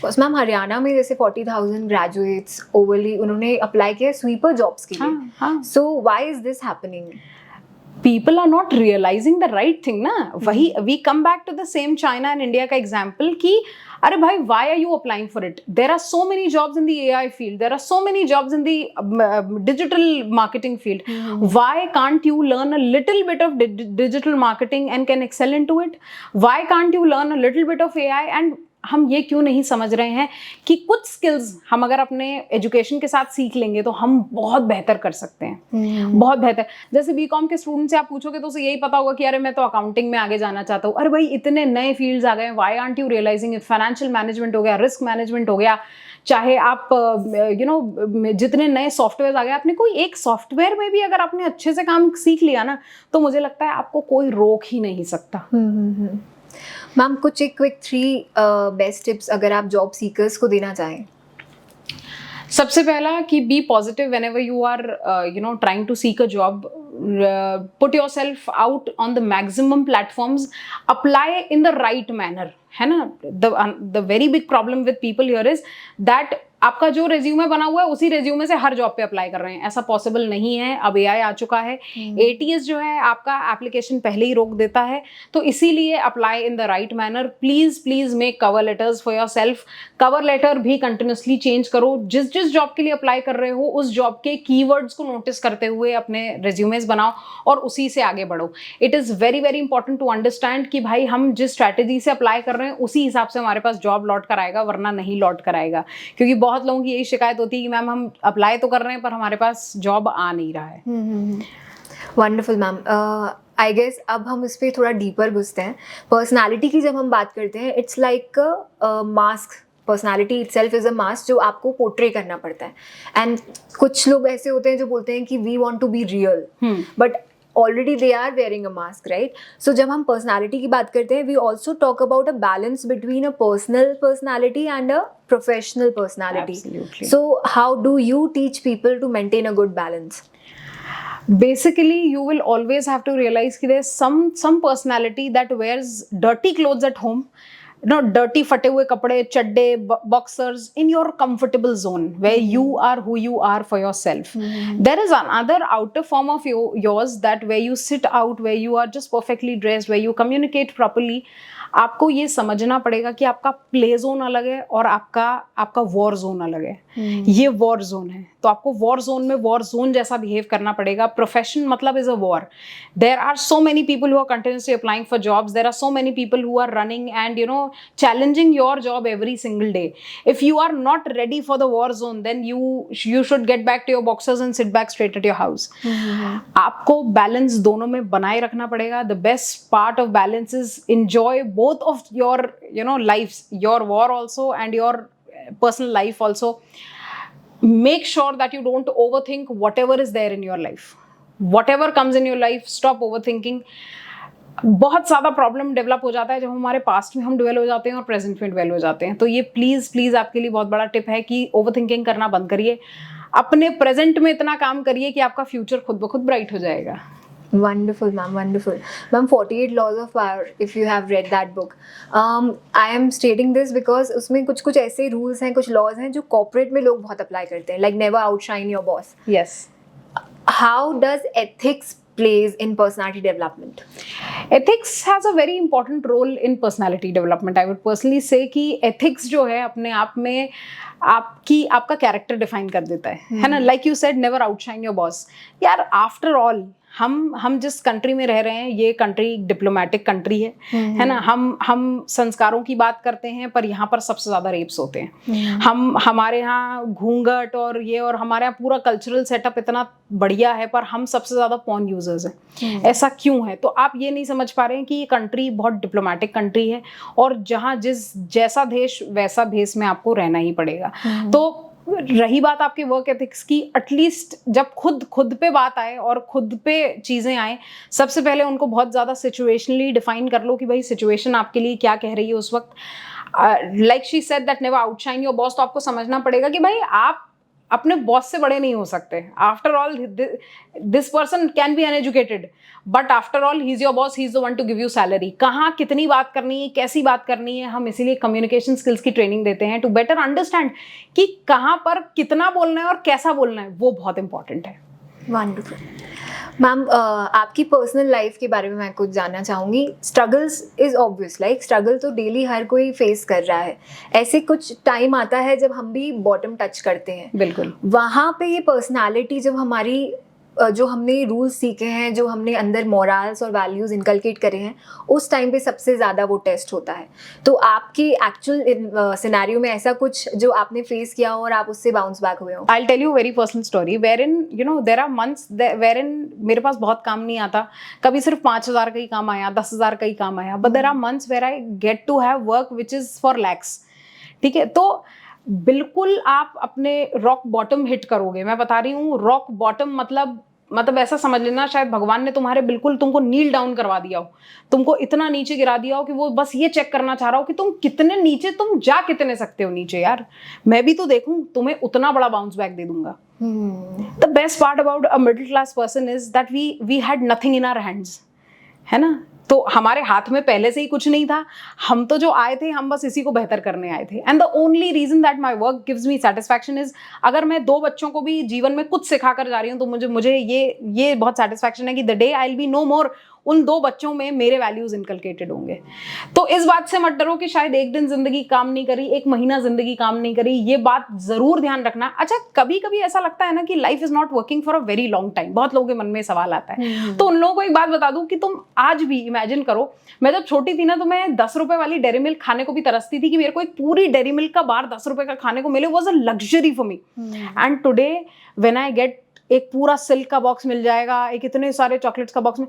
मैम, हरियाणा में जैसे 40,000 ग्रेजुएट्स ओवरली उन्होंने अप्लाई किया स्वीपर जॉब्स के लिए। So why is this happening? People are not realizing the right thing ना। वही we come back to the same China and India का example कि अरे भाई, why are you applying for it? There are so many jobs in the AI field. There are so many jobs in the digital marketing field. Why can't you learn a little bit of digital marketing and can excel into it? Why can't you learn a little bit of AI? And हम ये क्यों नहीं समझ रहे हैं कि कुछ skills हम अगर अपने एजुकेशन के साथ सीख लेंगे तो हम बहुत बेहतर कर सकते हैं, बहुत बेहतर। जैसे बीकॉम के स्टूडेंट से आप पूछोगे तो उसे यही पता होगा कि अरे मैं तो अकाउंटिंग में आगे जाना चाहता हूँ। अरे भाई, इतने नए फील्ड्स आ गए, why aren't you realizing it? Financial management हो गया, रिस्क मैनेजमेंट हो गया, चाहे आप जितने नए सॉफ्टवेयर आ गए, आपने कोई एक सॉफ्टवेयर में भी अगर आपने अच्छे से काम सीख लिया ना, तो मुझे लगता है आपको कोई रोक ही नहीं सकता। मैम, कुछ एक क्विक 3 बेस्ट टिप्स अगर आप जॉब सीकर्स को देना चाहें। सबसे पहला कि be positive whenever you are trying to seek a job, put yourself out on the maximum platforms, apply in the right manner, है ना। The very big problem with people here is that आपका जो resume बना हुआ है उसी resume से हर job पे अप्लाई कर रहे हैं। ऐसा पॉसिबल नहीं है, अब एआई आ चुका है। एटीएस जो है आपका एप्लीकेशन पहले ही रोक देता है, तो इसीलिए apply in the right manner. Please make cover letters for yourself. Cover letter भी कंटिन्यूसली चेंज करो। जिस जॉब के लिए अप्लाई कर रहे हो उस जॉब के कीवर्ड्स को नोटिस करते हुए अपने रेज्यूमेस बनाओ और उसी से आगे बढ़ो। It is very very important to understand कि भाई हम जिस स्ट्रैटेजी से अप्लाई कर रहे हैं उसी हिसाब से हमारे पास जॉब लौट कर आएगा, वरना नहीं लौट कर आएगा। क्योंकि बहुत लोगों की यही शिकायत होती है कि मैम हम अप्लाई तो कर रहे हैं पर हमारे पास जॉब आ नहीं रहा है। Wonderful ma'am. आई गेस अब हम इस पे थोड़ा डीपर घुसते हैं। पर्सनालिटी की जब हम बात करते हैं, it's like mask. Personality itself is a mask जो आपको पोर्ट्रे करना पड़ता है। एंड कुछ लोग ऐसे होते हैं जो बोलते हैं कि we want to be real, but already they are wearing a mask, right? So जब हम personality की बात करते हैं, we also talk about a balance between a personal personality and a professional personality. Absolutely. So how do you teach people to maintain a good balance? Basically, you will always have to realize that there's some personality that wears dirty clothes at home, dirty फटे हुए कपड़े, चड्डे, boxers in your comfortable zone where you are who you are for yourself. There is another outer form of yours that where you sit out, where you are just perfectly dressed, where you communicate properly. आपको ये समझना पड़ेगा कि आपका play zone अलग है और आपका वॉर जोन अलग है. ये वॉर जोन है, तो आपको वॉर जोन में वॉर जोन जैसा बिहेव करना पड़ेगा. प्रोफेशन मतलब is a war. There are so many people who are continuously applying for jobs. There are so many people who are running and challenging your job every single day. If you are not ready for the war zone, then you should get back to your boxers and sit back straight at your house. आपको balance दोनों में बनाए रखना पड़ेगा. The best part of balance is enjoy both of your lives, your war also and your personal life also. Make sure that you don't overthink whatever is there in your life. Whatever comes in your life, stop overthinking. बहुत ज़्यादा problem develop हो जाता है जब हमारे past में हम डवेल हो जाते हैं और प्रेजेंट में डवेल हो जाते हैं. तो ये प्लीज़ आपके लिए बहुत बड़ा टिप है कि ओवरथिंकिंग करना बंद करिए. अपने प्रेजेंट में इतना काम करिए कि आपका फ्यूचर खुद ब खुद ब्राइट हो जाएगा. Wonderful, ma'am. Wonderful, ma'am. 48 Laws of Power. If you have read that book, I am stating this because उसमें कुछ ऐसे rules हैं, कुछ laws हैं जो corporate में लोग बहुत apply करते हैं. Like never outshine your boss. Yes. How does ethics plays in personality development? Ethics has a very important role in personality development. I would personally say कि ethics जो है अपने आप में आपका कैरेक्टर डिफाइन कर देता है ना. Like you said never outshine your boss. यार आफ्टर ऑल हम जिस कंट्री में रह रहे हैं ये कंट्री डिप्लोमेटिक कंट्री है ना. हम संस्कारों की बात करते हैं पर यहाँ पर सबसे ज्यादा रेप्स होते हैं. हमारे यहाँ घूंघट और हमारे यहाँ पूरा कल्चरल सेटअप इतना बढ़िया है पर हम सबसे ज्यादा पॉर्न यूजर्स हैं. ऐसा क्यों है? तो आप ये नहीं समझ पा रहे हैं कि ये कंट्री बहुत डिप्लोमेटिक कंट्री है और जहाँ जैसा देश वैसा भेष में आपको रहना ही पड़ेगा. तो रही बात आपके वर्क एथिक्स की, एटलीस्ट जब खुद पे बात आए और खुद पे चीज़ें आए, सबसे पहले उनको बहुत ज़्यादा सिचुएशनली डिफाइन कर लो कि भाई सिचुएशन आपके लिए क्या कह रही है उस वक्त. Like she said that never outshine your boss. तो आपको समझना पड़ेगा कि भाई आप अपने बॉस से बड़े नहीं हो सकते. After all this person can be uneducated but after all he is your boss, he is the one two give you salary. कहाँ कितनी बात करनी है, कैसी बात करनी है, हम इसीलिए कम्युनिकेशन स्किल्स की ट्रेनिंग देते हैं टू बेटर अंडरस्टैंड कि कहाँ पर कितना बोलना है और कैसा बोलना है. वो बहुत इंपॉर्टेंट है. वंडरफुल. मैम, आपकी पर्सनल लाइफ के बारे में मैं कुछ जानना चाहूँगी. Struggles is obvious, like struggle तो डेली हर कोई फेस कर रहा है. ऐसे कुछ टाइम आता है जब हम भी बॉटम टच करते हैं. बिल्कुल. वहाँ पे ये पर्सनालिटी जब हमारी जो हमने रूल्स सीखे हैं, जो हमने अंदर मोरल्स और वैल्यूज़ इनकलकेट करे हैं, उस टाइम पे सबसे ज़्यादा वो टेस्ट होता है. तो आपकी एक्चुअल सिनेरियो में ऐसा कुछ जो आपने फेस किया हो और आप उससे बाउंस बैक हुए हो? I'll tell you a very personal story wherein there are months wherein मेरे पास बहुत काम नहीं आता. कभी सिर्फ 5,000 का ही काम आया, 10,000 का ही काम आया. But there are months where I get to have work which is for lakhs. ठीक है, तो बिल्कुल आप अपने रॉक बॉटम हिट करोगे. मैं बता रही हूँ, रॉक बॉटम मतलब ऐसा समझ लेना शायद भगवान ने तुमको नील डाउन करवा दिया हो, तुमको इतना नीचे गिरा दिया हो कि वो बस ये चेक करना चाह रहा हो कि तुम कितने नीचे, तुम जा कितने सकते हो नीचे. यार मैं भी तो देखूं, तुम्हें उतना बड़ा बाउंस बैक दे दूंगा. The best part about a middle class person is that we had nothing in our hands, है ना. तो हमारे हाथ में पहले से ही कुछ नहीं था. हम तो जो आए थे, हम बस इसी को बेहतर करने आए थे. And the only reason that my work gives me satisfaction is, अगर मैं 2 बच्चों को भी जीवन में कुछ सिखा कर जा रही हूँ तो मुझे ये बहुत सेटिस्फैक्शन है कि the day I will be no more, उन 2 बच्चों में मेरे वैल्यूज इनकलकेटेड होंगे. तो इस बात से मत डरो कि शायद एक दिन जिंदगी काम नहीं करी, 1 महीना जिंदगी काम नहीं करी. ये बात जरूर ध्यान रखना. अच्छा, कभी कभी ऐसा लगता है ना कि life is not working for a very long time. बहुत लोगों के मन में सवाल आता है. तो उन लोगों को एक बात बता दूं कि तुम आज भी इमेजिन करो, मैं जब छोटी थी ना तो मैं 10 रुपए वाली डेयरी मिल्क खाने को भी तरसती थी कि मेरे को एक पूरी डेयरी मिल्क का बार 10 रुपए का खाने को मिले. Was a luxury for me. And today when I get एक पूरा सिल्क का बॉक्स मिल जाएगा, एक इतने सारे चॉकलेट्स का बॉक्स में।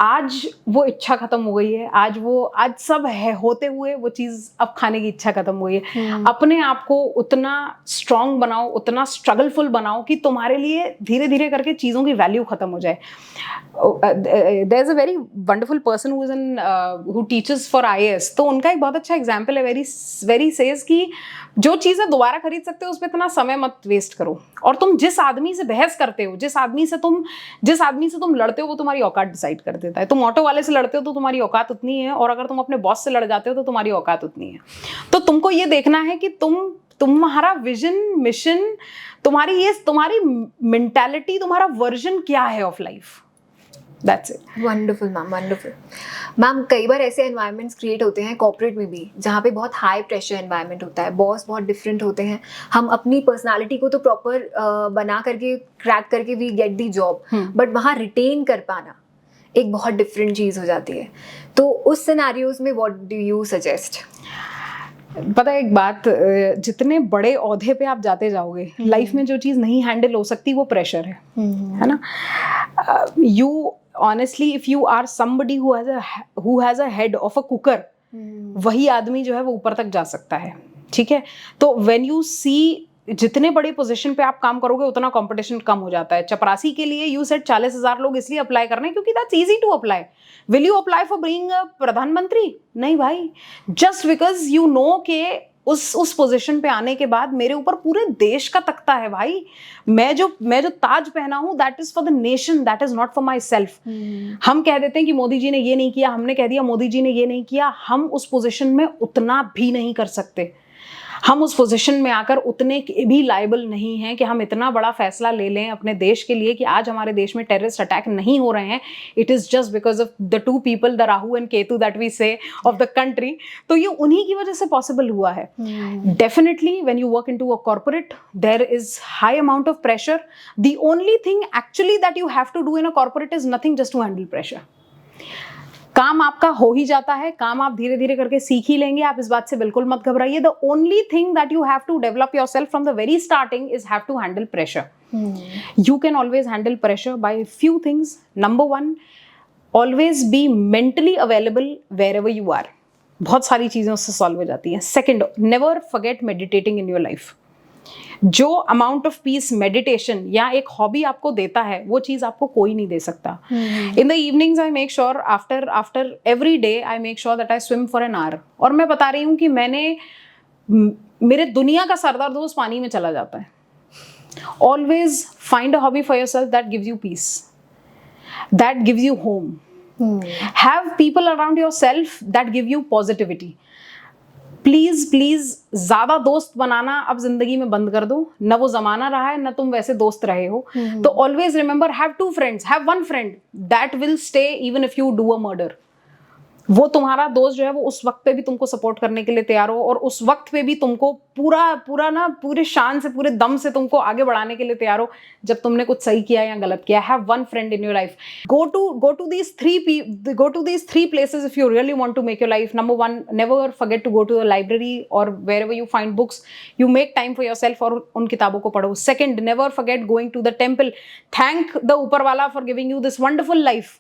आज वो इच्छा खत्म हो गई है, आज सब है होते हुए वो चीज़ अब खाने की इच्छा खत्म हो गई है। अपने आप को उतना स्ट्रांग बनाओ, उतना स्ट्रगलफुल बनाओ कि तुम्हारे लिए धीरे धीरे करके चीज़ों की वैल्यू खत्म हो जाए। There is a very wonderful person who teaches for IAS, तो उनका एक बहुत अच्छा एग्जाम्पल है, वेरी सेज कि जो चीज़ें दोबारा खरीद सकते हो उस पर इतना समय मत वेस्ट करो, और तुम जिस आदमी से बहस करते हो, जिस आदमी से तुम लड़ते हो, वो तुम्हारी औकात डिसाइड कर देता है। तुम ऑटो वाले से लड़ते हो तो तुम्हारी औकात उतनी है, और अगर तुम अपने बॉस से लड़ जाते हो तो तुम्हारी औकात उतनी है। तो तुमको ये देखना है कि तुम्हारा विजन, मिशन, तुम्हारी मेंटालिटी, तुम्हारा वर्जन क्या है of life. That's it. Wonderful ma'am, wonderful ma'am. कई बार ऐसे एनवायरनमेंट्स क्रिएट होते हैं कॉर्पोरेट में भी, जहाँ पे बहुत हाई प्रेशर एनवायरनमेंट होता है, बॉस बहुत डिफरेंट होते हैं, हम अपनी पर्सनालिटी को तो प्रॉपर बना करके क्रैक करके we get the job, but वहाँ रिटेन कर पाना एक बहुत डिफरेंट चीज़ हो जाती है। तो उस सिनेरियोज में व्हाट डू यू सजेस्ट? पता है एक बात, जितने बड़े ओहदे पे आप जाते जाओगे, लाइफ में जो चीज़ नहीं हैंडल हो सकती वो प्रेशर है ना। You honestly if you are somebody who has a head of a cooker, वही आदमी जो है वो ऊपर तक जा सकता है, ठीक है। तो व्हेन यू सी, जितने बड़े पोजीशन पे आप काम करोगे उतना कंपटीशन कम हो जाता है। चपरासी के लिए यू सेड 40,000 लोग इसलिए अप्लाई करने हैं क्योंकि that's easy to apply. Will you apply for being a प्रधानमंत्री? नहीं भाई, जस्ट बिकॉज यू नो के उस पोजीशन पे आने के बाद मेरे ऊपर पूरे देश का तख्ता है भाई। मैं जो ताज पहना हूं, that is for the nation, that is not for my self. हम कह देते हैं कि मोदी जी ने ये नहीं किया, हमने कह दिया मोदी जी ने ये नहीं किया। हम उस पोजीशन में उतना भी नहीं कर सकते। हम उस पोजीशन में आकर उतने भी लायबल नहीं हैं कि हम इतना बड़ा फैसला ले लें अपने देश के लिए कि आज हमारे देश में टेररिस्ट अटैक नहीं हो रहे हैं। It is just because of the 2 people, the Rahu and Ketu that we say of the country. तो ये उन्हीं की वजह से पॉसिबल हुआ है। Definitely when you work into a corporate there is high amount of pressure. The only thing actually that you have to do in a corporate is nothing, just to handle pressure. काम आपका हो ही जाता है, काम आप धीरे धीरे करके सीख ही लेंगे, आप इस बात से बिल्कुल मत घबराइए। The only thing that you have to develop yourself from the very starting is have to handle pressure. You can always handle pressure by few things. Number 1, always be mentally available wherever you are. बहुत सारी चीजें उससे solve हो जाती हैं। Second, never forget meditating in your life. जो amount of peace meditation या एक हॉबी आपको देता है वो चीज आपको कोई नहीं दे सकता। In the evenings I make sure after every day I make sure that I swim for an hour. और मैं बता रही हूँ कि मेरे दुनिया का सरदर्द उस पानी में चला जाता है। Always find a hobby for yourself that gives you peace, that gives you home. Have people around yourself that give you positivity. Please ज्यादा दोस्त बनाना अब जिंदगी में बंद कर दो। न वो जमाना रहा है, न तुम वैसे दोस्त रहे हो। तो always remember, have 2 friends, have 1 friend that will stay even if you do a murder. वो तुम्हारा दोस्त जो है वो उस वक्त पे भी तुमको सपोर्ट करने के लिए तैयार हो, और उस वक्त पे भी तुमको पूरे शान से, पूरे दम से तुमको आगे बढ़ाने के लिए तैयार हो जब तुमने कुछ सही किया या गलत किया। Have 1 friend in your life. Go to these 3 places if you really want to make your life. Number 1, never forget to go to the library or wherever you find books. You make time for yourself और उन किताबों को पढ़ो. Second, never forget going to the temple. Thank the ऊपर वाला for giving you this wonderful life.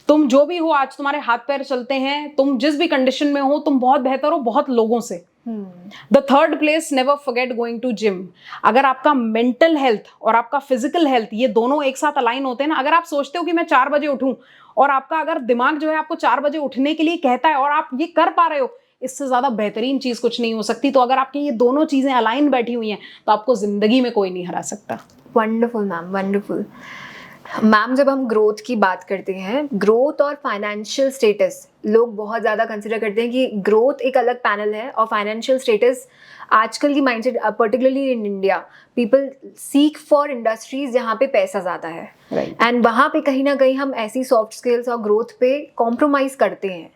तुम जो भी हो, आज तुम्हारे हाथ पैर चलते हैं, तुम जिस भी कंडीशन में हो, तुम बहुत बेहतर हो बहुत लोगों से। The third place, never forget going to gym. अगर आपका मेंटल हेल्थ और आपका फिजिकल हेल्थ ये दोनों एक साथ अलाइन होते हैं ना, अगर आप सोचते हो कि मैं 4 बजे उठूं और आपका अगर दिमाग जो है आपको 4 बजे उठने के लिए कहता है और आप ये कर पा रहे हो, इससे ज्यादा बेहतरीन चीज कुछ नहीं हो सकती। तो अगर आपकी ये दोनों चीजें अलाइन बैठी हुई हैं तो आपको जिंदगी में कोई नहीं हरा सकता। Wonderful ma'am, wonderful ma'am. जब हम ग्रोथ की बात करते हैं, ग्रोथ और फाइनेंशियल स्टेटस लोग बहुत ज़्यादा कंसिडर करते हैं कि ग्रोथ एक अलग पैनल है और फाइनेंशियल स्टेटस आजकल की mindset, particularly in India, people seek for industries जहाँ पे पैसा ज़्यादा है, एंड वहाँ पे कहीं ना कहीं हम ऐसी सॉफ्ट स्किल्स और ग्रोथ पे कॉम्प्रोमाइज़ करते हैं।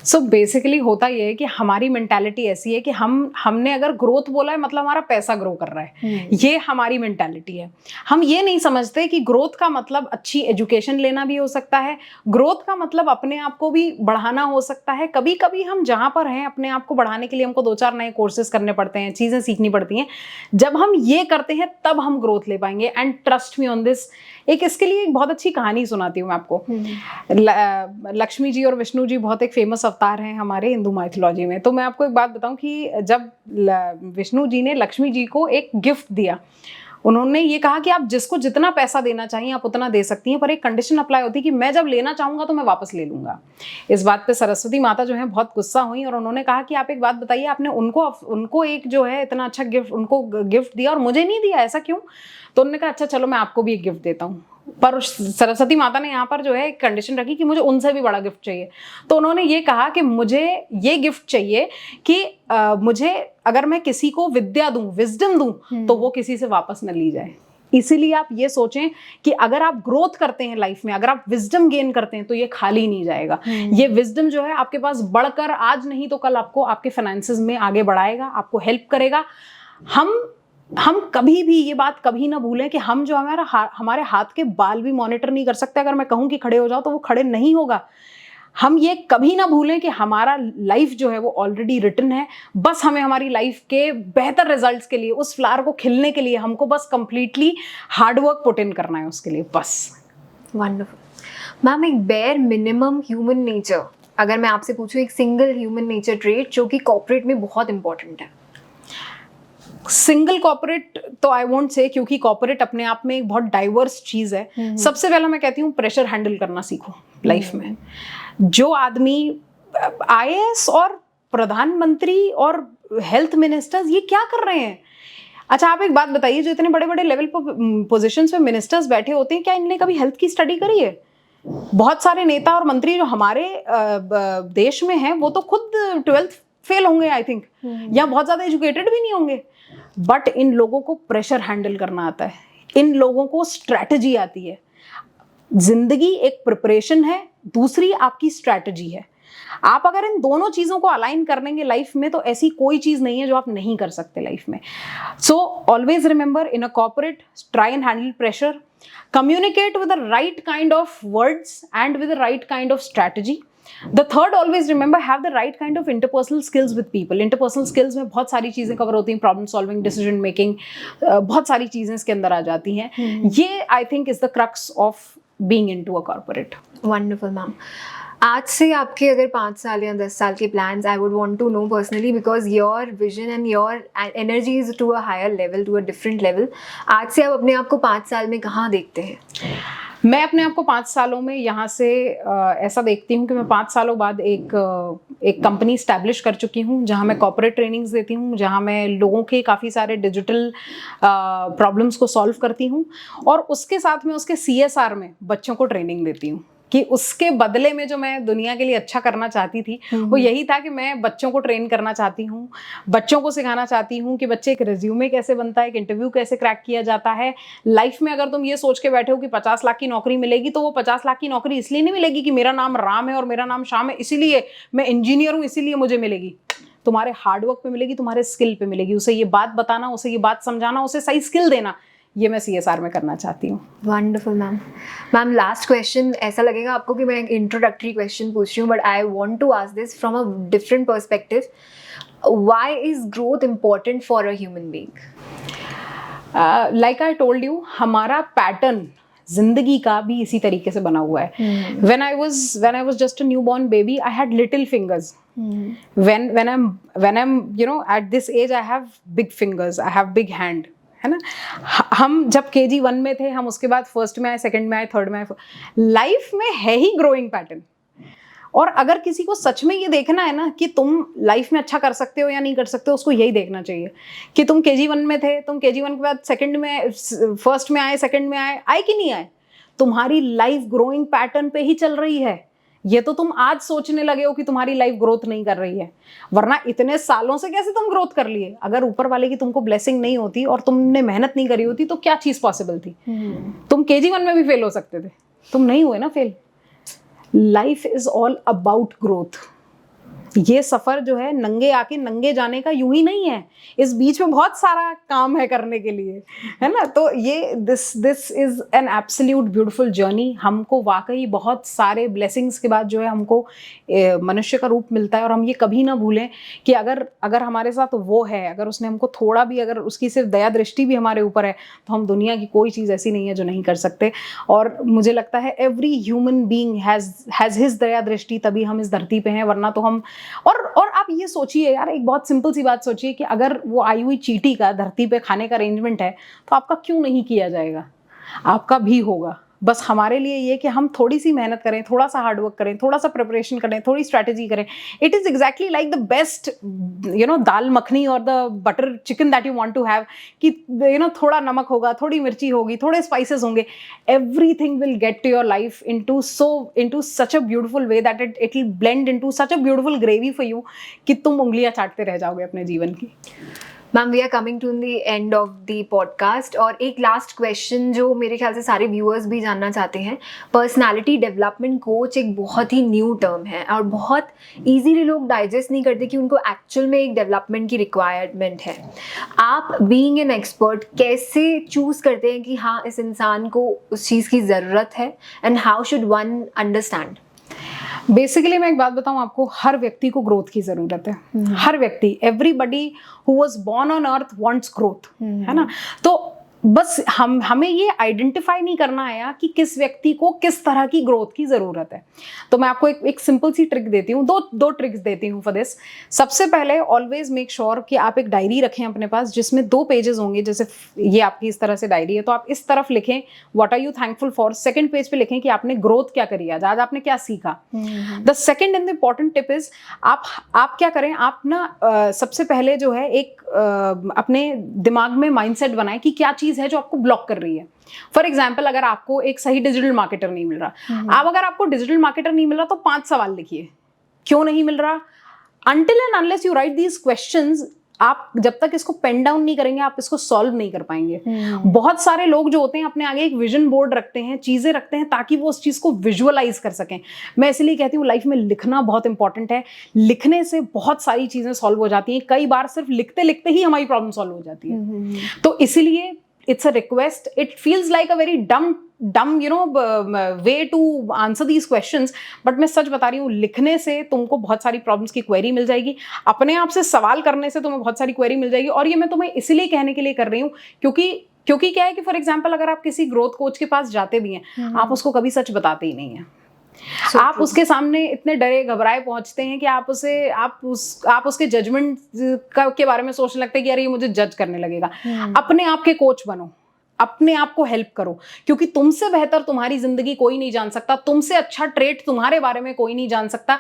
सो बेसिकली होता ये है कि हमारी मेंटालिटी ऐसी है कि हमने अगर ग्रोथ बोला है मतलब हमारा पैसा ग्रो कर रहा है, ये हमारी मेंटालिटी है। हम ये नहीं समझते कि ग्रोथ का मतलब अच्छी एजुकेशन लेना भी हो सकता है, ग्रोथ का मतलब अपने आप को भी बढ़ाना हो सकता है। कभी कभी हम जहाँ पर हैं अपने आप को बढ़ाने के लिए हमको 2-4 नए कोर्सेज करने पड़ते हैं, चीज़ें सीखनी पड़ती हैं। जब हम ये करते हैं तब हम ग्रोथ ले पाएंगे। And trust me on this, एक इसके लिए एक बहुत अच्छी कहानी सुनाती हूँ मैं आपको। लक्ष्मी जी और विष्णु जी बहुत एक फेमस अवतार हैं हमारे हिंदू माइथोलॉजी में। तो मैं आपको एक बात बताऊं कि जब विष्णु जी ने लक्ष्मी जी को एक गिफ्ट दिया, उन्होंने ये कहा कि आप जिसको जितना पैसा देना चाहिए आप उतना दे सकती हैं, पर एक कंडीशन अप्लाई होती है कि मैं जब लेना चाहूंगा तो मैं वापस ले लूंगा। इस बात पे सरस्वती माता जो है बहुत गुस्सा हुई और उन्होंने कहा कि आप एक बात बताइए, आपने उनको एक जो है इतना अच्छा गिफ्ट, उनको गिफ्ट दिया और मुझे नहीं दिया, ऐसा क्यों? तो उन्होंने कहा अच्छा चलो मैं आपको भी एक गिफ्ट देता हूँ। पर सरस्वती माता ने यहाँ पर जो है एक कंडीशन रखी कि मुझे उनसे भी बड़ा गिफ्ट चाहिए। तो उन्होंने ये कहा कि मुझे ये गिफ्ट चाहिए कि मुझे अगर मैं किसी को विद्या दूं, विजडम दूं, तो वो किसी से वापस न ली जाए। इसीलिए आप ये सोचें कि अगर आप ग्रोथ करते हैं लाइफ में, अगर आप विजडम गेन करते हैं तो ये खाली नहीं जाएगा। ये विजडम जो है आपके पास बढ़कर आज नहीं तो कल आपको आपके फाइनेंसेस में आगे बढ़ाएगा, आपको हेल्प करेगा। हम कभी भी ये बात कभी ना भूलें कि हम जो हमारे हाथ के बाल भी मॉनिटर नहीं कर सकते। अगर मैं कहूं कि खड़े हो जाओ तो वो खड़े नहीं होगा। हम ये कभी ना भूलें कि हमारा लाइफ जो है वो ऑलरेडी रिटन है। बस हमें हमारी लाइफ के बेहतर रिजल्ट्स के लिए, उस फ्लावर को खिलने के लिए हमको बस कंप्लीटली हार्डवर्क पुट इन करना है उसके लिए, बस। वंडरफुल मैम, एक बेयर मिनिमम ह्यूमन नेचर अगर मैं आपसे पूछूं, एक सिंगल ह्यूमन नेचर ट्रेट जो कि कॉर्पोरेट में बहुत इंपॉर्टेंट है। सिंगल कॉर्पोरेट तो आई वोंट से, क्योंकि कॉर्पोरेट अपने आप में एक बहुत डाइवर्स चीज है। सबसे पहला मैं कहती हूँ प्रेशर हैंडल करना सीखो लाइफ में। जो आदमी आईएएस और प्रधानमंत्री और हेल्थ मिनिस्टर्स ये क्या कर रहे हैं? अच्छा आप एक बात बताइए, जो इतने बड़े बड़े लेवल पर पोजिशन पे मिनिस्टर्स बैठे होते हैं, क्या इनने कभी हेल्थ की स्टडी करी है? बहुत सारे नेता और मंत्री जो हमारे देश में हैं वो तो खुद 12th फेल होंगे आई थिंक, या बहुत ज्यादा एजुकेटेड भी नहीं होंगे। बट इन लोगों को प्रेशर हैंडल करना आता है, इन लोगों को स्ट्रैटेजी आती है। जिंदगी एक प्रिपरेशन है, दूसरी आपकी स्ट्रैटेजी है। आप अगर इन दोनों चीजों को अलाइन कर लेंगे लाइफ में तो ऐसी कोई चीज नहीं है जो आप नहीं कर सकते लाइफ में। So always remember, in a corporate try and handle pressure, communicate with the right kind of words and with the right kind of strategy. The third, always remember, have the right kind of interpersonal skills with people. Interpersonal skills में बहुत सारी चीजें cover होती हैं, problem solving, decision making, बहुत सारी चीजें इसके अंदर आ जाती हैं। ये I think is the crux of being into a corporate. Wonderful ma'am, आज से आपके अगर 5 साल या 10 साल के plans, I would want to know personally, because your vision and your energy is to a higher level, to a different level. आज से आप अपने आप को 5 साल में कहाँ देखते हैं? मैं अपने आप को 5 सालों में यहाँ से ऐसा देखती हूँ कि मैं 5 सालों बाद एक कंपनी स्टैब्लिश कर चुकी हूँ, जहाँ मैं कॉर्पोरेट ट्रेनिंग्स देती हूँ, जहाँ मैं लोगों के काफ़ी सारे डिजिटल प्रॉब्लम्स को सॉल्व करती हूँ, और उसके साथ में उसके CSR में बच्चों को ट्रेनिंग देती हूँ। कि उसके बदले में जो मैं दुनिया के लिए अच्छा करना चाहती थी वो यही था कि मैं बच्चों को ट्रेन करना चाहती हूँ, बच्चों को सिखाना चाहती हूँ कि बच्चे एक रिज्यूमे कैसे बनता है, एक इंटरव्यू कैसे क्रैक किया जाता है। लाइफ में अगर तुम ये सोच के बैठे हो कि 50 लाख की नौकरी मिलेगी, तो वो 50 लाख की नौकरी इसलिए नहीं मिलेगी कि मेरा नाम राम है और मेरा नाम श्याम है, इसीलिए मैं इंजीनियर हूँ इसीलिए मुझे मिलेगी। तुम्हारे हार्डवर्क पे मिलेगी, तुम्हारे स्किल पे मिलेगी। उसे ये बात बताना, उसे ये बात समझाना, उसे सही स्किल देना, ये मैं CSR में करना चाहती हूँ। Wonderful ma'am. Ma'am last question, ऐसा लगेगा आपको कि मैं एक इंट्रोडक्टरी क्वेश्चन पूछ रही हूँ, but I want to ask this from a different perspective. Why is growth important for a human being? Like I told you, हमारा पैटर्न जिंदगी का भी इसी तरीके से बना हुआ है। When I was just a newborn baby, I had little fingers. When I'm at this age, I have big fingers, I have big hand. है ना? हम जब KG 1 में थे, हम उसके बाद फर्स्ट में आए, सेकंड में आए, थर्ड में आए। लाइफ में है ही ग्रोइंग पैटर्न। और अगर किसी को सच में ये देखना है ना कि तुम लाइफ में अच्छा कर सकते हो या नहीं कर सकते हो, उसको यही देखना चाहिए कि तुम KG 1 में थे, तुम KG 1 के बाद सेकंड में, फर्स्ट में आए, सेकंड में आए कि नहीं आए? तुम्हारी लाइफ ग्रोइंग पैटर्न पे ही चल रही है। ये तो तुम आज सोचने लगे हो कि तुम्हारी लाइफ ग्रोथ नहीं कर रही है, वरना इतने सालों से कैसे तुम ग्रोथ कर लिए? अगर ऊपर वाले की तुमको ब्लेसिंग नहीं होती और तुमने मेहनत नहीं करी होती तो क्या चीज पॉसिबल थी? तुम KG 1 में भी फेल हो सकते थे, तुम नहीं हुए ना fail. Life is all about growth. ये सफर जो है नंगे आके नंगे जाने का यूं ही नहीं है, इस बीच में बहुत सारा काम है करने के लिए, है ना। तो ये this is an absolute beautiful journey. हमको वाकई बहुत सारे ब्लेसिंग्स के बाद जो है हमको मनुष्य का रूप मिलता है, और हम ये कभी ना भूलें कि अगर हमारे साथ वो है, अगर उसने हमको थोड़ा भी, अगर उसकी सिर्फ दया दृष्टि भी हमारे ऊपर है, तो हम दुनिया की कोई चीज़ ऐसी नहीं है जो नहीं कर सकते। और मुझे लगता है every human being has his दया दृष्टि, तभी हम इस धरती पे हैं, वरना तो हम और आप ये सोचिए यार, एक बहुत सिंपल सी बात सोचिए कि अगर वो आई हुई चींटी का धरती पे खाने का अरेंजमेंट है, तो आपका क्यों नहीं किया जाएगा? आपका भी होगा। बस हमारे लिए ये कि हम थोड़ी सी मेहनत करें, थोड़ा सा हार्डवर्क करें, थोड़ा सा प्रिपरेशन करें, थोड़ी स्ट्रैटेजी करें। It is exactly like the best dal makhani और the butter chicken that you want to have, कि थोड़ा नमक होगा, थोड़ी मिर्ची होगी, थोड़े स्पाइसेस होंगे, everything will get to your life into such a beautiful way that it will blend into such a beautiful gravy for you कि तुम उंगलियां चाटते रह जाओगे अपने जीवन की। Ma'am, we are coming to the end of the podcast, और एक लास्ट क्वेश्चन जो मेरे ख्याल से सारे व्यूअर्स भी जानना चाहते हैं। पर्सनालिटी डेवलपमेंट कोच एक बहुत ही न्यू टर्म है और बहुत इजीली लोग डाइजेस्ट नहीं करते कि उनको एक्चुअल में एक डेवलपमेंट की रिक्वायरमेंट है। आप बीइंग एन एक्सपर्ट कैसे चूज करते हैं कि हाँ, इस इंसान को उस चीज़ की ज़रूरत है, and how should one understand? Basically मैं एक बात बताऊं आपको, हर व्यक्ति को ग्रोथ की जरूरत है। हर व्यक्ति, everybody who was born on earth wants growth, है ना। तो बस हमें ये आइडेंटिफाई नहीं करना आया कि किस व्यक्ति को किस तरह की ग्रोथ की जरूरत है। तो मैं आपको एक सिंपल सी ट्रिक देती हूँ, दो ट्रिक्स देती हूँ फॉर दिस। सबसे पहले, ऑलवेज मेक श्योर कि आप एक डायरी रखें अपने पास जिसमें 2 पेजेस होंगे। जैसे ये आपकी इस तरह से डायरी है, तो आप इस तरफ लिखें what are you thankful for. Second page पे लिखें कि आपने ग्रोथ क्या करी, आज आपने क्या सीखा। The second and the important tip is, आप क्या करें, आप ना सबसे पहले जो है एक अपने दिमाग में माइंडसेट बनाएं कि क्या चीज है जो आपको ब्लॉक कर रही है। फॉर एग्जाम्पल, अगर आपको एक सही डिजिटल मार्केटर नहीं मिल रहा, अगर आपको डिजिटल मार्केटर नहीं मिल रहा, तो 5 सवाल लिखिए, क्यों नहीं मिल रहा। Until and unless you write these questions, आप जब तक इसको पेन डाउन नहीं करेंगे, आप इसको सॉल्व नहीं कर पाएंगे। बहुत सारे लोग जो होते हैं अपने आगे एक विजन बोर्ड रखते हैं, चीजें रखते हैं ताकि वो उस चीज को विजुअलाइज कर सकें। मैं इसलिए कहती हूँ लाइफ में लिखना बहुत इंपॉर्टेंट है। लिखने से बहुत सारी चीजें सॉल्व हो जाती हैं। कई बार सिर्फ लिखते लिखते ही हमारी प्रॉब्लम सॉल्व हो जाती है। तो इसीलिए it's a request. It feels like a very dumb way to answer these questions, but मैं सच बता रही हूँ, लिखने से तुमको बहुत सारी प्रॉब्लम्स की क्वेरी मिल जाएगी। अपने आप से सवाल करने से तुम्हें बहुत सारी क्वेरी मिल जाएगी। और ये मैं तुम्हें इसलिए कहने के लिए कर रही हूँ क्योंकि क्या है कि फॉर एग्जाम्पल, अगर आप किसी ग्रोथ कोच के पास जाते भी हैं, आप उसको कभी सच बताते ही नहीं है। आप उसके सामने इतने डरे घबराए पहुंचते हैं कि आप उसके जजमेंट के बारे में सोचने लगते हैं कि यार ये मुझे जज करने लगेगा। अपने आप के कोच बनो, अपने आप को हेल्प करो, क्योंकि तुमसे बेहतर तुम्हारी जिंदगी कोई नहीं जान सकता। तुमसे अच्छा ट्रेट तुम्हारे बारे में कोई नहीं जान सकता।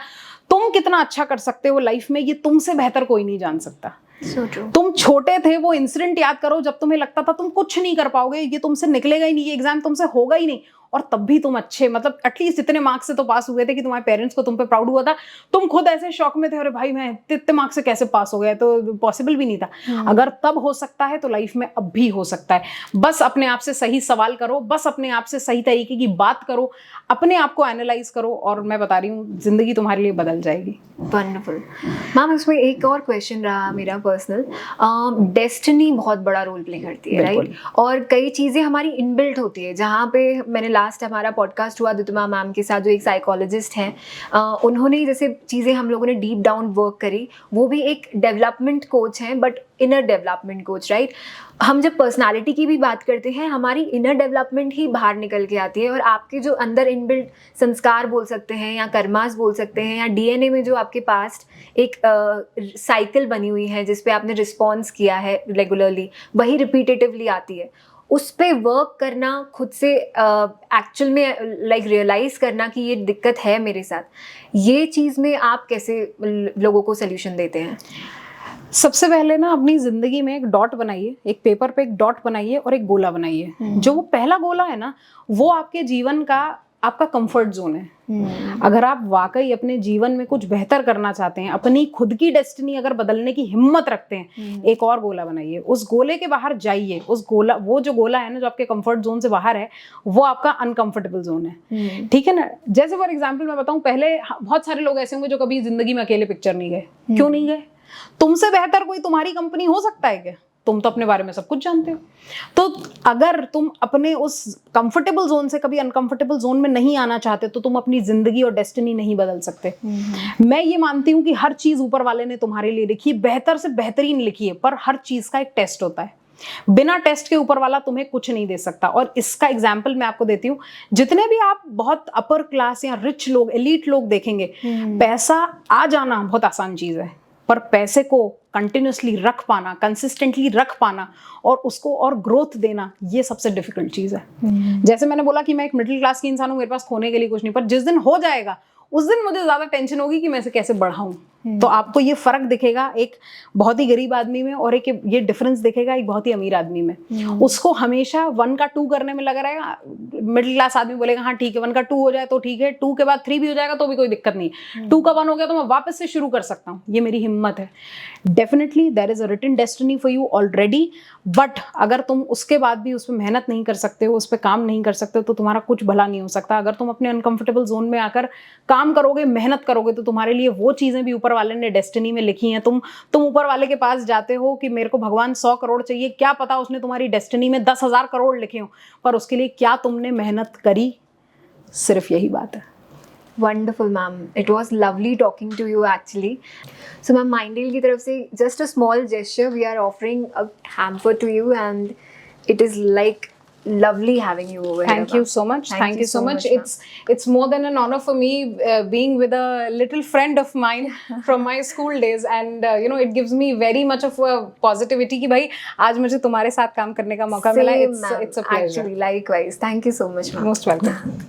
तुम कितना अच्छा कर सकते हो लाइफ में, ये तुमसे बेहतर कोई नहीं जान सकता। So true. तुम छोटे थे, वो इंसिडेंट याद करो जब तुम्हें लगता था तुम कुछ नहीं कर पाओगे, ये तुमसे निकलेगा ही नहीं, ये एग्जाम तुमसे होगा ही नहीं, और तब भी तुम अच्छे, मतलब एटलीस्ट इतने मार्क्स से तो पास हुए थे कि तुम्हारे पेरेंट्स को तुम पे प्राउड हुआ था। तुम खुद ऐसे शौक में थे, अरे भाई मैं इतने मार्क्स से कैसे पास हो गया, तो पॉसिबल भी नहीं था। अगर तब हो सकता है तो लाइफ में अब भी हो सकता है। बस अपने आप से सही सवाल करो, बस अपने आप से सही तरीके की बात करो, अपने आप को एनालाइज करो, और मैं बता रही हूँ जिंदगी तुम्हारे लिए बदल जाएगी। वंडरफुल मैम, इसमें एक और क्वेश्चन रहा मेरा पर्सनल। डेस्टिनी बहुत बड़ा रोल प्ले करती है, राइट? और कई चीज़ें हमारी इनबिल्ट होती है। जहाँ पे मैंने लास्ट हमारा पॉडकास्ट हुआ दितुमा मैम के साथ, जो एक साइकोलॉजिस्ट हैं, उन्होंने जैसे चीज़ें हम लोगों ने डीप डाउन वर्क करी। वो भी एक डेवलपमेंट कोच हैं, but inner development coach, right? हम जब पर्सनालिटी की भी बात करते हैं, हमारी इनर डेवलपमेंट ही बाहर निकल के आती है, और आपके जो अंदर इनबिल्ट संस्कार बोल सकते हैं, या कर्मास बोल सकते हैं, या डीएनए में जो आपके पास्ट एक साइकिल बनी हुई है जिस पे आपने रिस्पॉन्स किया है रेगुलरली, वही रिपीटेटिवली आती है। उस पे वर्क करना, खुद से एक्चुअल में लाइक रियलाइज़ करना कि ये दिक्कत है मेरे साथ, ये चीज़ में आप कैसे लोगों को सोल्यूशन देते हैं? सबसे पहले ना अपनी जिंदगी में एक डॉट बनाइए, एक पेपर पे एक डॉट बनाइए और एक गोला बनाइए। जो वो पहला गोला है ना, वो आपके जीवन का आपका कंफर्ट जोन है। अगर आप वाकई अपने जीवन में कुछ बेहतर करना चाहते हैं, अपनी खुद की डेस्टिनी अगर बदलने की हिम्मत रखते हैं, एक और गोला बनाइए, उस गोले के बाहर जाइए। उस गोला, वो जो गोला है ना जो आपके कंफर्ट जोन से बाहर है, वो आपका अनकंफर्टेबल जोन है, ठीक है ना। जैसे फॉर एग्जाम्पल मैं बताऊं, पहले बहुत सारे लोग ऐसे होंगे जो कभी जिंदगी में अकेले पिक्चर नहीं गए। क्यों नहीं गए? तुमसे बेहतर कोई तुम्हारी कंपनी हो सकता है क्या? तुम तो अपने बारे में सब कुछ जानते हो। तो अगर तुम अपने उस कंफर्टेबल जोन से कभी अनकंफर्टेबल जोन में नहीं आना चाहते, तो तुम अपनी जिंदगी और डेस्टिनी नहीं बदल सकते। मैं ये मानती हूँ कि हर चीज ऊपर वाले ने तुम्हारे लिए लिखी है, बेहतर से बेहतरीन लिखी है, पर हर चीज का एक टेस्ट होता है। बिना टेस्ट के ऊपर वाला तुम्हें कुछ नहीं दे सकता। और इसका एग्जाम्पल मैं आपको देती हूँ। जितने भी आप बहुत अपर क्लास या रिच लोग, एलीट लोग देखेंगे, पैसा आ जाना बहुत आसान चीज है, पर पैसे को कंटिन्यूसली रख पाना, कंसिस्टेंटली रख पाना और उसको और ग्रोथ देना, ये सबसे डिफिकल्ट चीज है। जैसे मैंने बोला कि मैं एक मिडिल क्लास की इंसान हूँ, मेरे पास खोने के लिए कुछ नहीं, पर जिस दिन हो जाएगा उस दिन मुझे ज्यादा टेंशन होगी कि मैं इसे कैसे बढ़ाऊं। तो आपको ये फर्क दिखेगा एक बहुत ही गरीब आदमी में, और एक ये डिफरेंस दिखेगा एक बहुत ही अमीर आदमी में। उसको हमेशा 1 का 2 करने में लगा रहेगा। मिडिल क्लास आदमी बोलेगा हाँ ठीक है, 1 का 2 हो जाए तो ठीक है, 2 के बाद 3 भी हो जाएगा तो भी कोई दिक्कत नहीं, 2 का 1 हो गया तो मैं वापस से शुरू कर सकता हूँ, ये मेरी हिम्मत है। Definitely there is a written destiny for you already, but अगर तुम उसके बाद भी उस पर मेहनत नहीं कर सकते हो, उस पर काम नहीं कर सकते हो, तो तुम्हारा कुछ भला नहीं हो सकता। अगर तुम अपने अनकंफर्टेबल जोन में आकर काम करोगे, मेहनत करोगे, तो तुम्हारे लिए वो चीजें भी ऊपर वाले ने डेस्टिनी में लिखी हैं। तुम ऊपर वाले के पास जाते हो कि मेरे को भगवान 100 करोड़ चाहिए, क्या पता उसने तुम्हारी डेस्टिनी में 10,000 करोड़ लिखे हो, पर उसके लिए क्या तुमने मेहनत करी, सिर्फ यही बात है। Wonderful, ma'am. It was lovely talking to you actually. So, ma'am, Mindale की तरफ से just a small gesture, we are offering a hamper to you, and it is like lovely having you over here. Thank you ma'am. so much. Thank you so much. It's more than an honor for me being with a little friend of mine from my school days, and you know it gives me very much of a positivity कि भाई आज मुझे तुम्हारे साथ काम करने का मौका मिला. Same, It's ma'am. a pleasure. Actually, likewise. Thank you so much, ma'am. Most welcome.